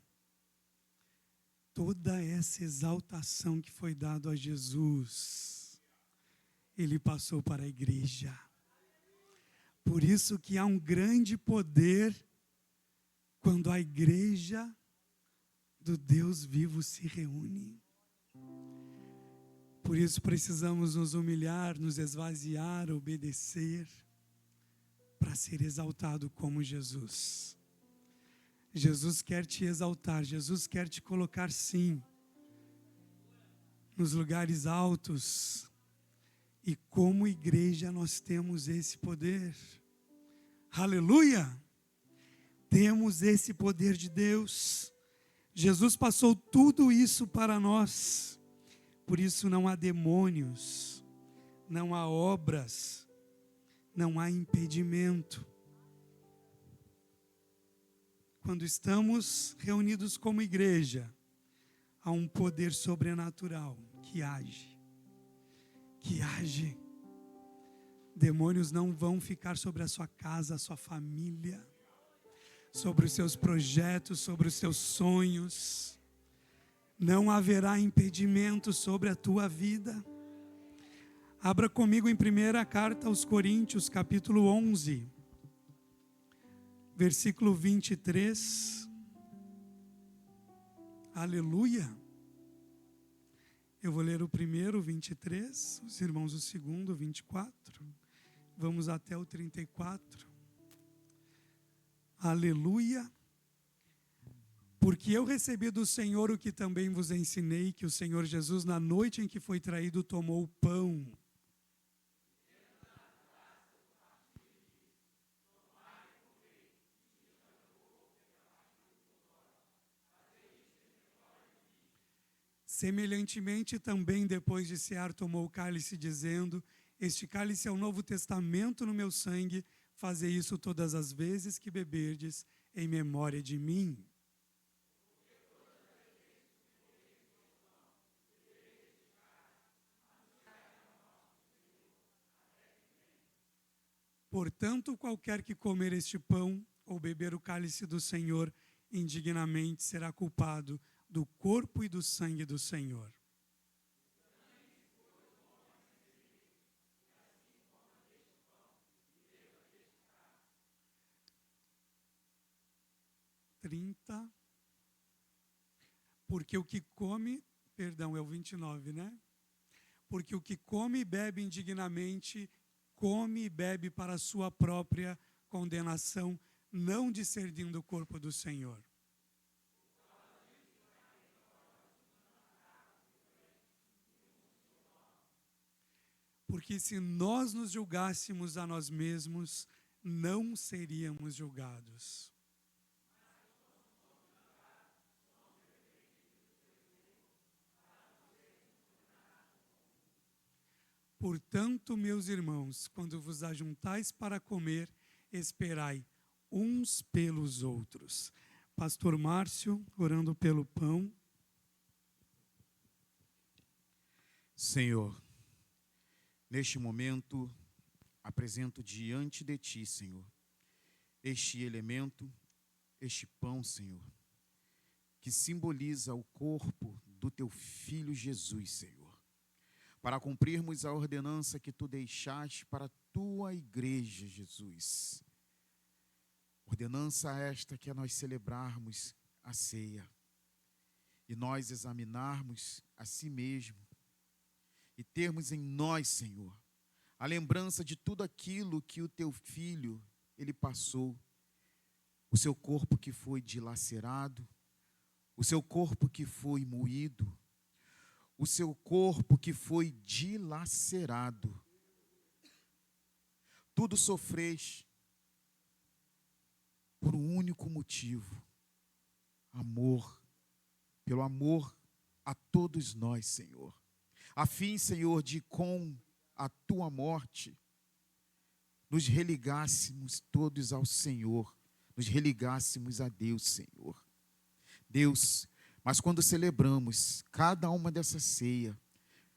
toda essa exaltação que foi dado a Jesus, Ele passou para a igreja. Por isso que há um grande poder quando a igreja do Deus vivo se reúne. Por isso precisamos nos humilhar, nos esvaziar, obedecer, para ser exaltado como Jesus. Jesus quer te exaltar, Jesus quer te colocar, sim, nos lugares altos. E como igreja nós temos esse poder. Aleluia! Temos esse poder de Deus. Jesus passou tudo isso para nós. Por isso não há demônios, não há obras, não há impedimento. Quando estamos reunidos como igreja, há um poder sobrenatural que age. Demônios não vão ficar sobre a sua casa, a sua família, sobre os seus projetos, sobre os seus sonhos. Não haverá impedimento sobre a tua vida. Abra comigo em 1ª carta aos Coríntios, capítulo 11, versículo 23. Aleluia. Eu vou ler o primeiro, 23, os irmãos o segundo, 24. Vamos até o 34. Aleluia. Porque eu recebi do Senhor o que também vos ensinei, que o Senhor Jesus, na noite em que foi traído, tomou o pão. Semelhantemente, também depois de cear, tomou o cálice, dizendo: este cálice é o novo testamento no meu sangue, fazei isso todas as vezes que beberdes, em memória de mim. Portanto, qualquer que comer este pão ou beber o cálice do Senhor indignamente será culpado do corpo e do sangue do Senhor. Porque o que come, perdão, é o 29, né? Porque o que come e bebe indignamente, come e bebe para a sua própria condenação, não discernindo o corpo do Senhor. Porque se nós nos julgássemos a nós mesmos, não seríamos julgados. Portanto, meus irmãos, quando vos ajuntais para comer, esperai uns pelos outros. Pastor Márcio, orando pelo pão. Senhor, neste momento, apresento diante de Ti, Senhor, este elemento, este pão, Senhor, que simboliza o corpo do Teu Filho Jesus, Senhor, para cumprirmos a ordenança que Tu deixaste para a Tua igreja, Jesus. Ordenança esta que é nós celebrarmos a ceia. e nós examinarmos a si mesmo e termos em nós, Senhor, a lembrança de tudo aquilo que o teu filho, ele passou, o seu corpo que foi dilacerado, o seu corpo que foi moído, o seu corpo que foi dilacerado. Tudo sofreste por um único motivo: amor, pelo amor a todos nós, Senhor. A fim, Senhor, de com a tua morte nos religássemos todos ao Senhor, nos religássemos a Deus, Senhor. Deus, mas quando celebramos cada uma dessa ceia,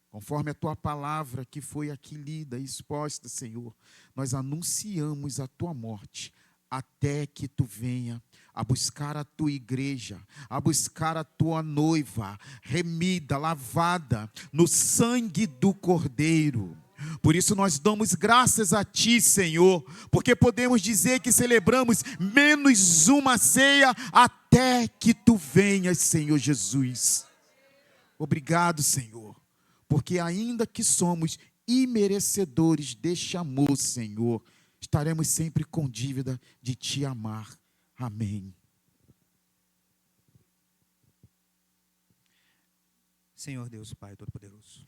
conforme a tua palavra que foi aqui lida e exposta, Senhor, nós anunciamos a tua morte até que tu venha a buscar a tua igreja, a buscar a tua noiva, remida, lavada no sangue do Cordeiro. Por isso nós damos graças a ti, Senhor, porque podemos dizer que celebramos menos uma ceia até que tu venhas, Senhor Jesus. Obrigado, Senhor, porque ainda que somos imerecedores deste amor, Senhor, estaremos sempre com dívida de te amar. Amém. Senhor Deus, Pai Todo-Poderoso,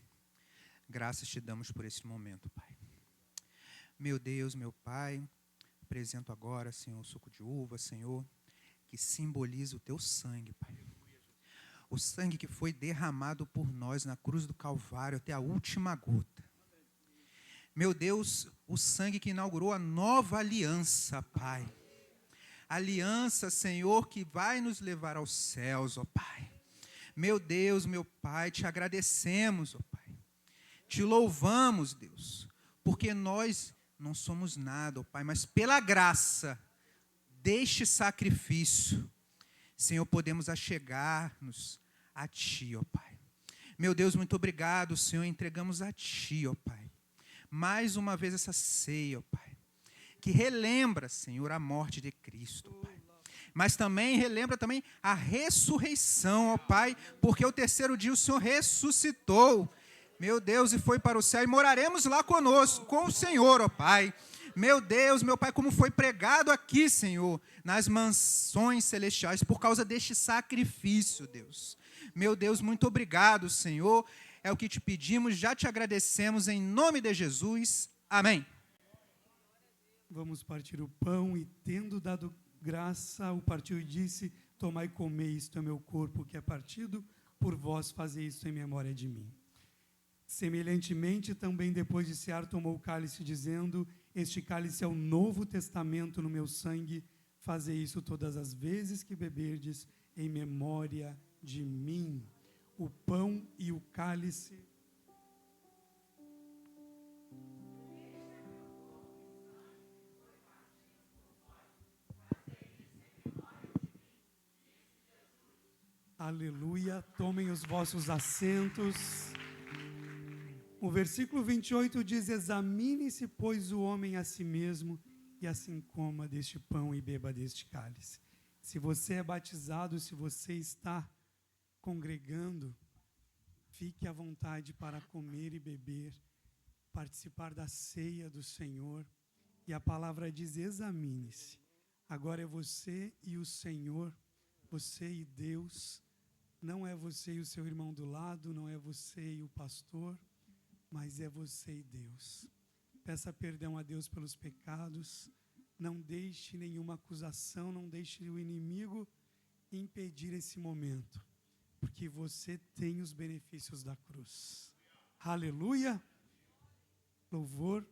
graças te damos por esse momento, Pai. Meu Deus, meu Pai, apresento agora, Senhor, o suco de uva, Senhor, que simboliza o teu sangue, Pai. O sangue que foi derramado por nós na cruz do Calvário até a última gota. Meu Deus, o sangue que inaugurou a nova aliança, Pai. Aliança, Senhor, que vai nos levar aos céus, ó Pai. Meu Deus, meu Pai, te agradecemos, ó Pai. Te louvamos, Deus, porque nós não somos nada, ó Pai, mas pela graça deste sacrifício, Senhor, podemos achegar-nos a Ti, ó Pai. Meu Deus, muito obrigado, Senhor, entregamos a Ti, ó Pai. Mais uma vez essa ceia, ó Pai, que relembra, Senhor, a morte de Cristo, ó Pai. Mas também relembra também a ressurreição, ó Pai, porque o terceiro dia o Senhor ressuscitou, meu Deus, e foi para o céu, e moraremos lá conosco, com o Senhor, ó Pai. Meu Deus, meu Pai, como foi pregado aqui, Senhor, nas mansões celestiais, por causa deste sacrifício, Deus. Meu Deus, muito obrigado, Senhor. É o que te pedimos, já te agradecemos, em nome de Jesus. Amém. Vamos partir o pão, e tendo dado graça, o partiu e disse: tomai e comei, isto é meu corpo que é partido, por vós fazei isto em memória de mim. Semelhantemente, também depois de cear, tomou o cálice, dizendo: este cálice é o novo testamento no meu sangue, fazei isso todas as vezes que beberdes, em memória de mim. O pão e o cálice. Aleluia. Tomem os vossos assentos. O versículo 28 diz: examine-se, pois, o homem a si mesmo, e assim coma deste pão e beba deste cálice. Se você é batizado, se você está congregando, fique à vontade para comer e beber, participar da ceia do Senhor. E a palavra diz: examine-se. Agora é você e o Senhor, você e Deus. Não é você e o seu irmão do lado, não é você e o pastor, mas é você e Deus. Peça perdão a Deus pelos pecados. Não deixe nenhuma acusação, não deixe o inimigo impedir esse momento, porque você tem os benefícios da cruz. Aleluia. Louvor.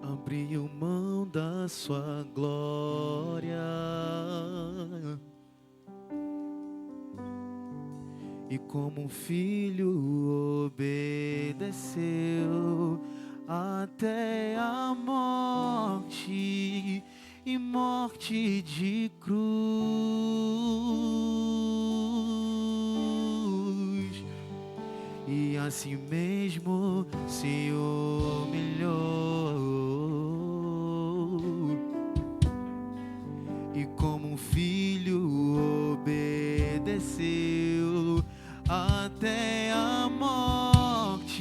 Abriu mão da sua glória e como um filho obedeceu até a morte e morte de cruz. a si mesmo se humilhou, e como um filho obedeceu até a morte,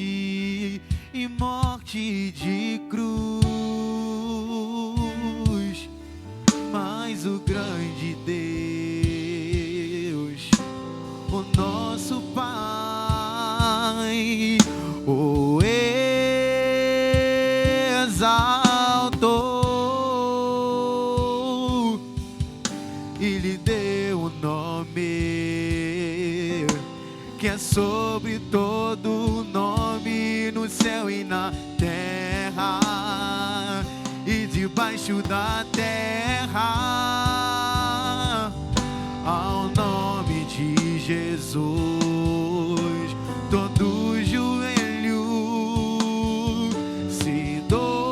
e morte de cruz. Mas o grande Deus, o nosso Pai, o exaltou e lhe deu um nome que é sobre todo nome, no céu e na terra e debaixo da terra. Ao nome de Jesus todo joelho se dobrará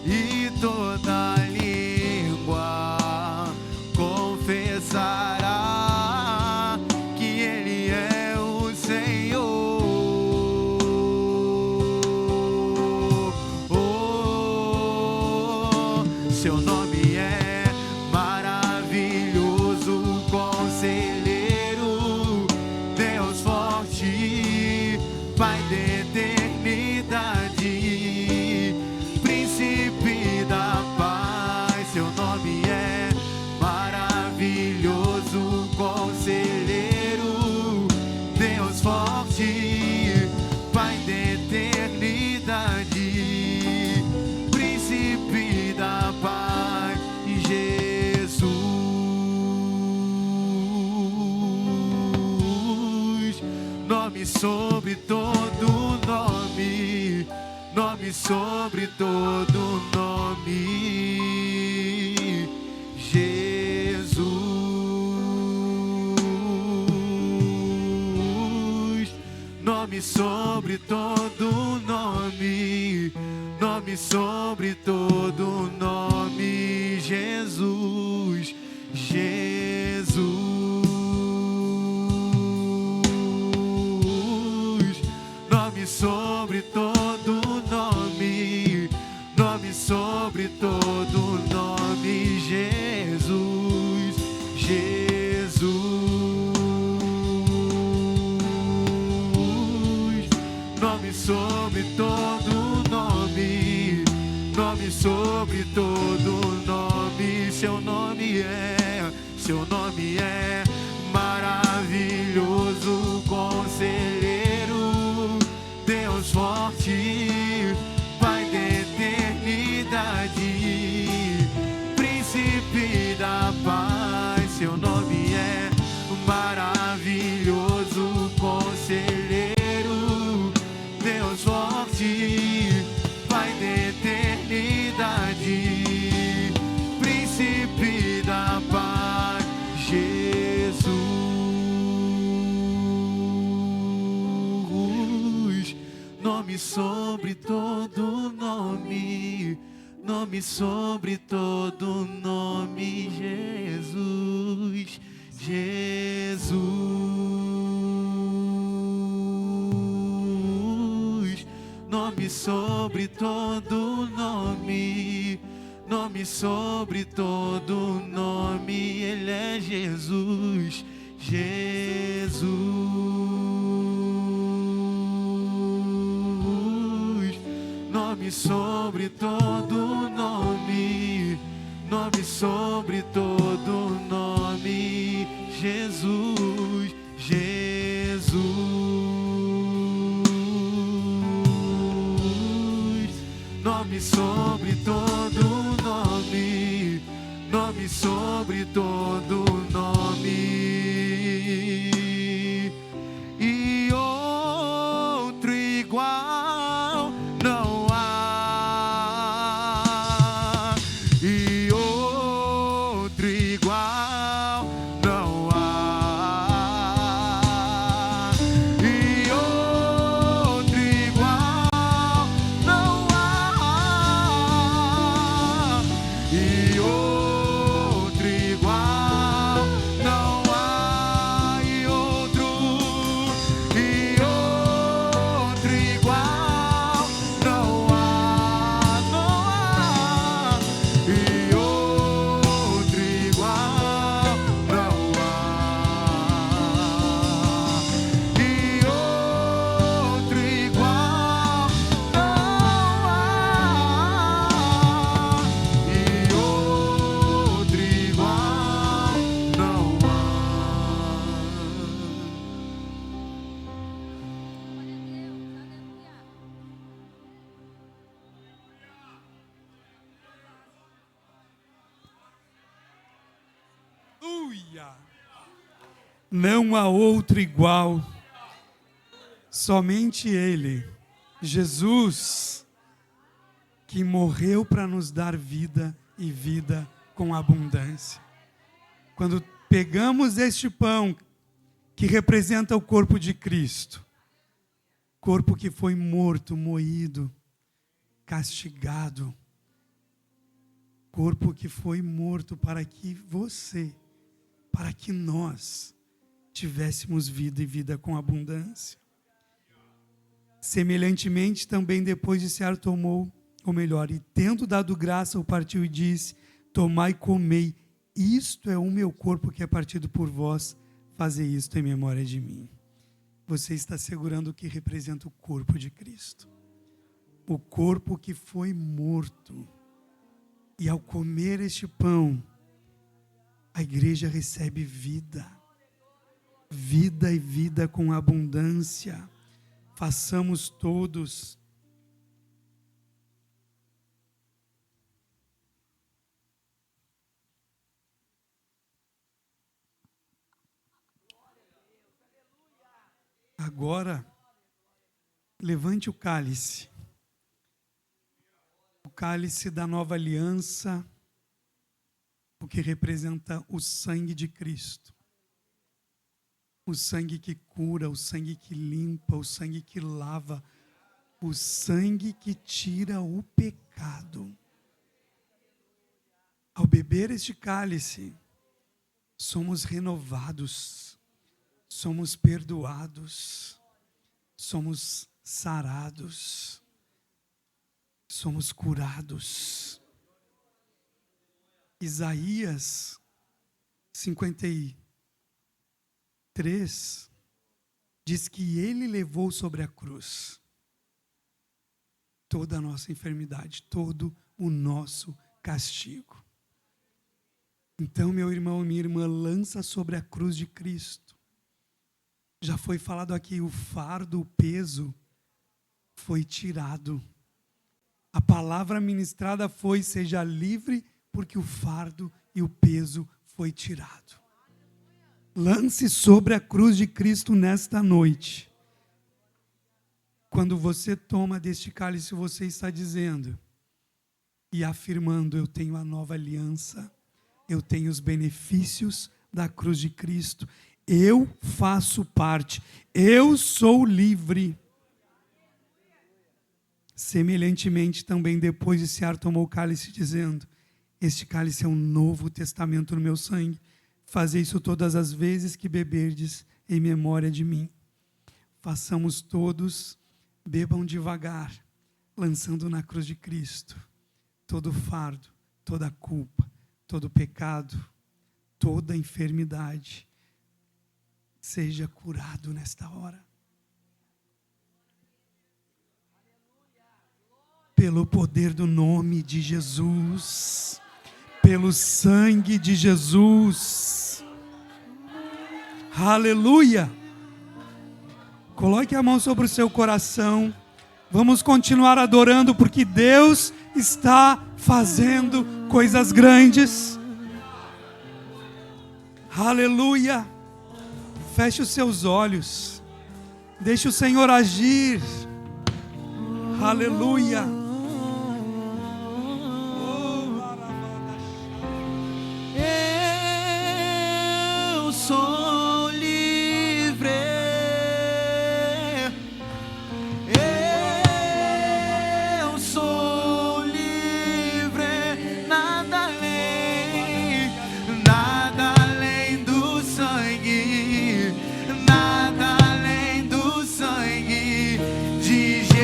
e toda língua confessará que Ele é o Senhor. Seu nome é maravilhoso, conselheiro, Deus forte, Pai da eternidade, príncipe da paz. Seu nome é maravilhoso, conselheiro, Deus forte, Pai da eternidade, príncipe da paz, Jesus. Nome sobre todo nome, nome sobre todo nome, Jesus. Nome sobre todo nome, nome sobre todo nome, Jesus, Jesus. Nome sobre todo nome, nome sobre todo nome, Jesus, Jesus. Nome sobre todo nome, nome sobre todo nome. Seu nome é maravilhoso, conselheiro, Deus forte, Pai da eternidade, príncipe da paz. Seu nome é maravilhoso, conselheiro, Deus forte, Pai da eternidade, príncipe da paz, Jesus. Nome sobre todo nome, nome sobre todo nome, Jesus, Jesus. Nome sobre todo nome, nome sobre todo nome, Ele é Jesus, Jesus. Nome sobre todo nome, nome sobre todo nome, Jesus, Jesus. Nome sobre todo nome, nome sobre todo nome, e outro igual não há, e outro igual não há, e outro igual não há, e outro igual Aleluia. Não há outro igual. Somente Ele, Jesus, que morreu para nos dar vida e vida com abundância. Quando pegamos este pão, que representa o corpo de Cristo, corpo que foi morto, moído, castigado, corpo que foi morto para que você, para que nós tivéssemos vida e vida com abundância. Semelhantemente, também depois de cear tomou, ou melhor, e tendo dado graça, o partiu e disse: tomai e comei, isto é o meu corpo que é partido por vós, fazei isto em memória de mim. Você está segurando o que representa o corpo de Cristo. O corpo que foi morto. E ao comer este pão, a igreja recebe vida. Vida e vida com abundância. Façamos todos. Agora, levante o cálice. O cálice da nova aliança, o que representa o sangue de Cristo. O sangue que cura, o sangue que limpa, o sangue que lava, o sangue que tira o pecado. Ao beber este cálice, somos renovados, somos perdoados, somos sarados, somos curados. Isaías 53 diz que Ele levou sobre a cruz toda a nossa enfermidade, todo o nosso castigo. Então, meu irmão e minha irmã, lança sobre a cruz de Cristo. Já foi falado aqui, o fardo, o peso foi tirado. A palavra ministrada foi: seja livre, porque o fardo e o peso foi tirado. Lance sobre a cruz de Cristo nesta noite. Quando você toma deste cálice, você está dizendo e afirmando: eu tenho a nova aliança, eu tenho os benefícios da cruz de Cristo, eu faço parte, eu sou livre. Semelhantemente, também depois de cear, tomou o cálice, dizendo: este cálice é um novo testamento no meu sangue. Fazei isso todas as vezes que beberdes em memória de mim. Façamos todos, bebam devagar, lançando na cruz de Cristo todo fardo, toda culpa, todo pecado, toda enfermidade. Seja curado nesta hora. Pelo poder do nome de Jesus, pelo sangue de Jesus. Aleluia! Coloque a mão sobre o seu coração. Vamos continuar adorando, porque Deus está fazendo coisas grandes. Aleluia! Feche os seus olhos. Deixe o Senhor agir. Aleluia! Eu sou livre. Eu sou livre. Nada além do sangue. Nada além do sangue de Jesus.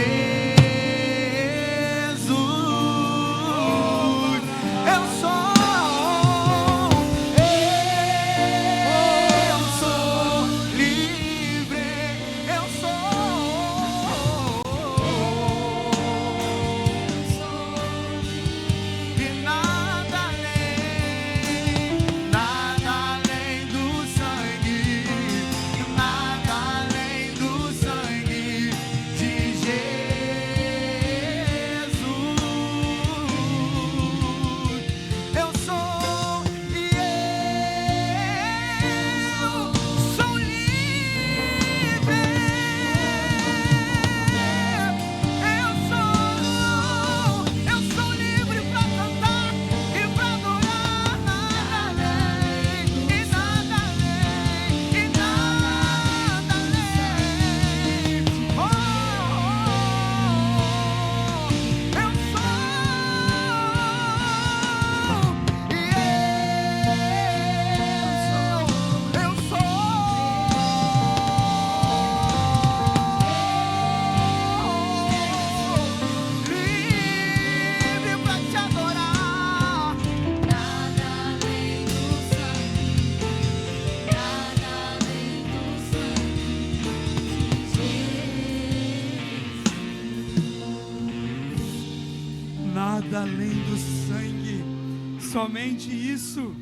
além do sangue. Somente isso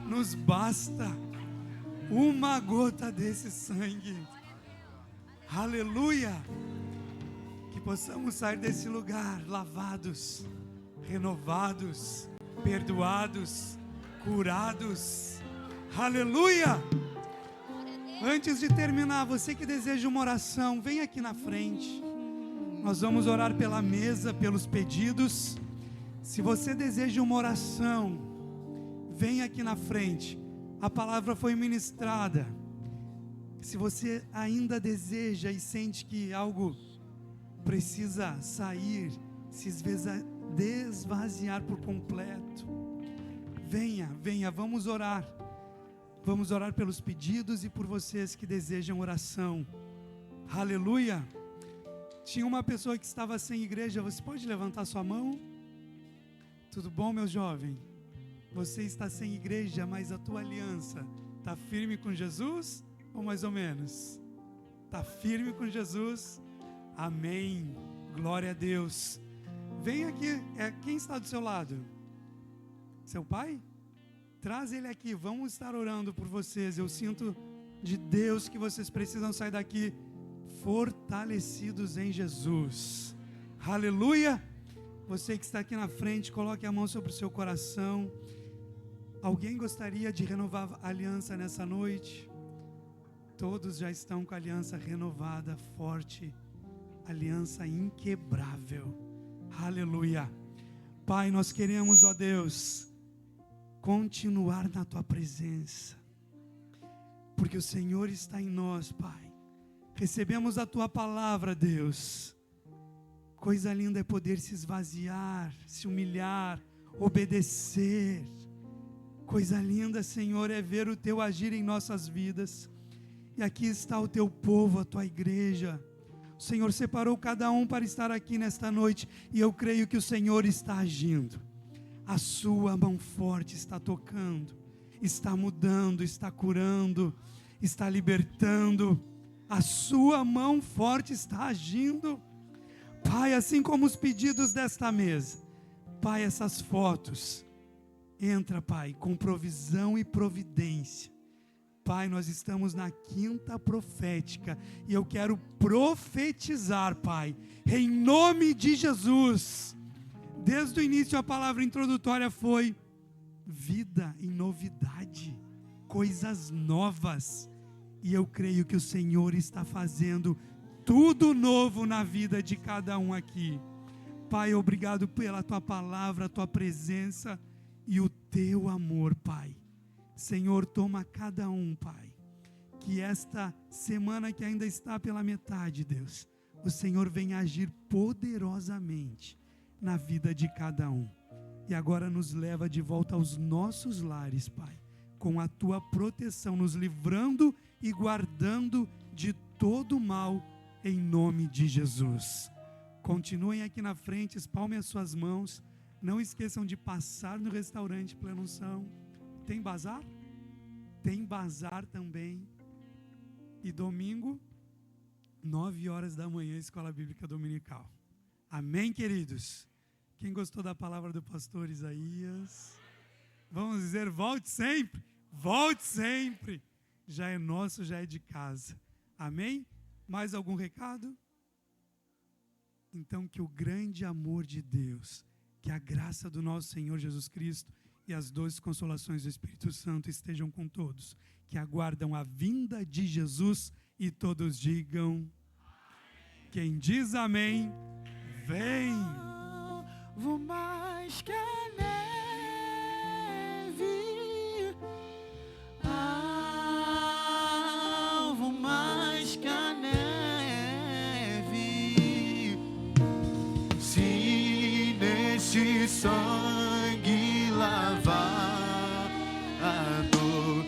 nos basta. Uma gota desse sangue. Aleluia! Que possamos sair desse lugar lavados, renovados, perdoados, curados. Aleluia! Antes de terminar, você que deseja uma oração, vem aqui na frente. Nós vamos orar pela mesa, pelos pedidos. Se você deseja uma oração, vem aqui na frente. A palavra foi ministrada. Se você ainda deseja e sente que algo precisa sair, se desvaziar por completo, venha, vamos orar. Vamos orar pelos pedidos e por vocês que desejam oração. Aleluia! Tinha uma pessoa que estava sem igreja, você pode levantar sua mão? Tudo bom, meu jovem? Você está sem igreja, mas a tua aliança está firme com Jesus? Ou mais ou menos? Está firme com Jesus? Amém. Glória a Deus. Vem aqui. Quem está do seu lado? Seu pai? Traz ele aqui. Vamos estar orando por vocês. Eu sinto de Deus que vocês precisam sair daqui fortalecidos em Jesus. Aleluia. Você que está aqui na frente, coloque a mão sobre o seu coração. Alguém gostaria de renovar a aliança nessa noite? Todos já estão com a aliança renovada, forte, aliança inquebrável. Aleluia. Pai, nós queremos, ó Deus, continuar na Tua presença, porque o Senhor está em nós, Pai. Recebemos a Tua palavra, Deus. Coisa linda é poder se esvaziar, se humilhar, obedecer. Coisa linda, Senhor, é ver o Teu agir em nossas vidas. E aqui está o Teu povo, a Tua igreja. O Senhor separou cada um para estar aqui nesta noite. E eu creio que o Senhor está agindo. A Sua mão forte está tocando, está mudando, está curando, está libertando. A Sua mão forte está agindo. Pai, assim como os pedidos desta mesa, Pai, essas fotos, entra, Pai, com provisão e providência. Pai, nós estamos na quinta profética e eu quero profetizar, Pai, em nome de Jesus. Desde o início a palavra introdutória foi vida em novidade, coisas novas. E eu creio que o Senhor está fazendo tudo novo na vida de cada um aqui. Pai, obrigado pela Tua palavra, a Tua presença e o Teu amor, Pai. Senhor, toma cada um, Pai. Que esta semana que ainda está pela metade, Deus, o Senhor venha agir poderosamente na vida de cada um. E agora nos leva de volta aos nossos lares, Pai, com a Tua proteção, nos livrando e guardando de todo mal, em nome de Jesus. Continuem aqui na frente, espalmem as suas mãos. Não esqueçam de passar no restaurante Plena Unção. Tem bazar? Tem bazar também. E domingo, 9 horas da manhã, Escola Bíblica Dominical. Amém, queridos? Quem gostou da palavra do pastor Isaías? Vamos dizer, volte sempre. Volte sempre. Já é nosso, já é de casa. Amém? Mais algum recado? Então, que o grande amor de Deus, que a graça do nosso Senhor Jesus Cristo e as doces consolações do Espírito Santo estejam com todos, que aguardam a vinda de Jesus, e todos digam, quem diz amém, vem. Vou mais que a neve, vou mais que a neve, se nesse sangue lavar a dor.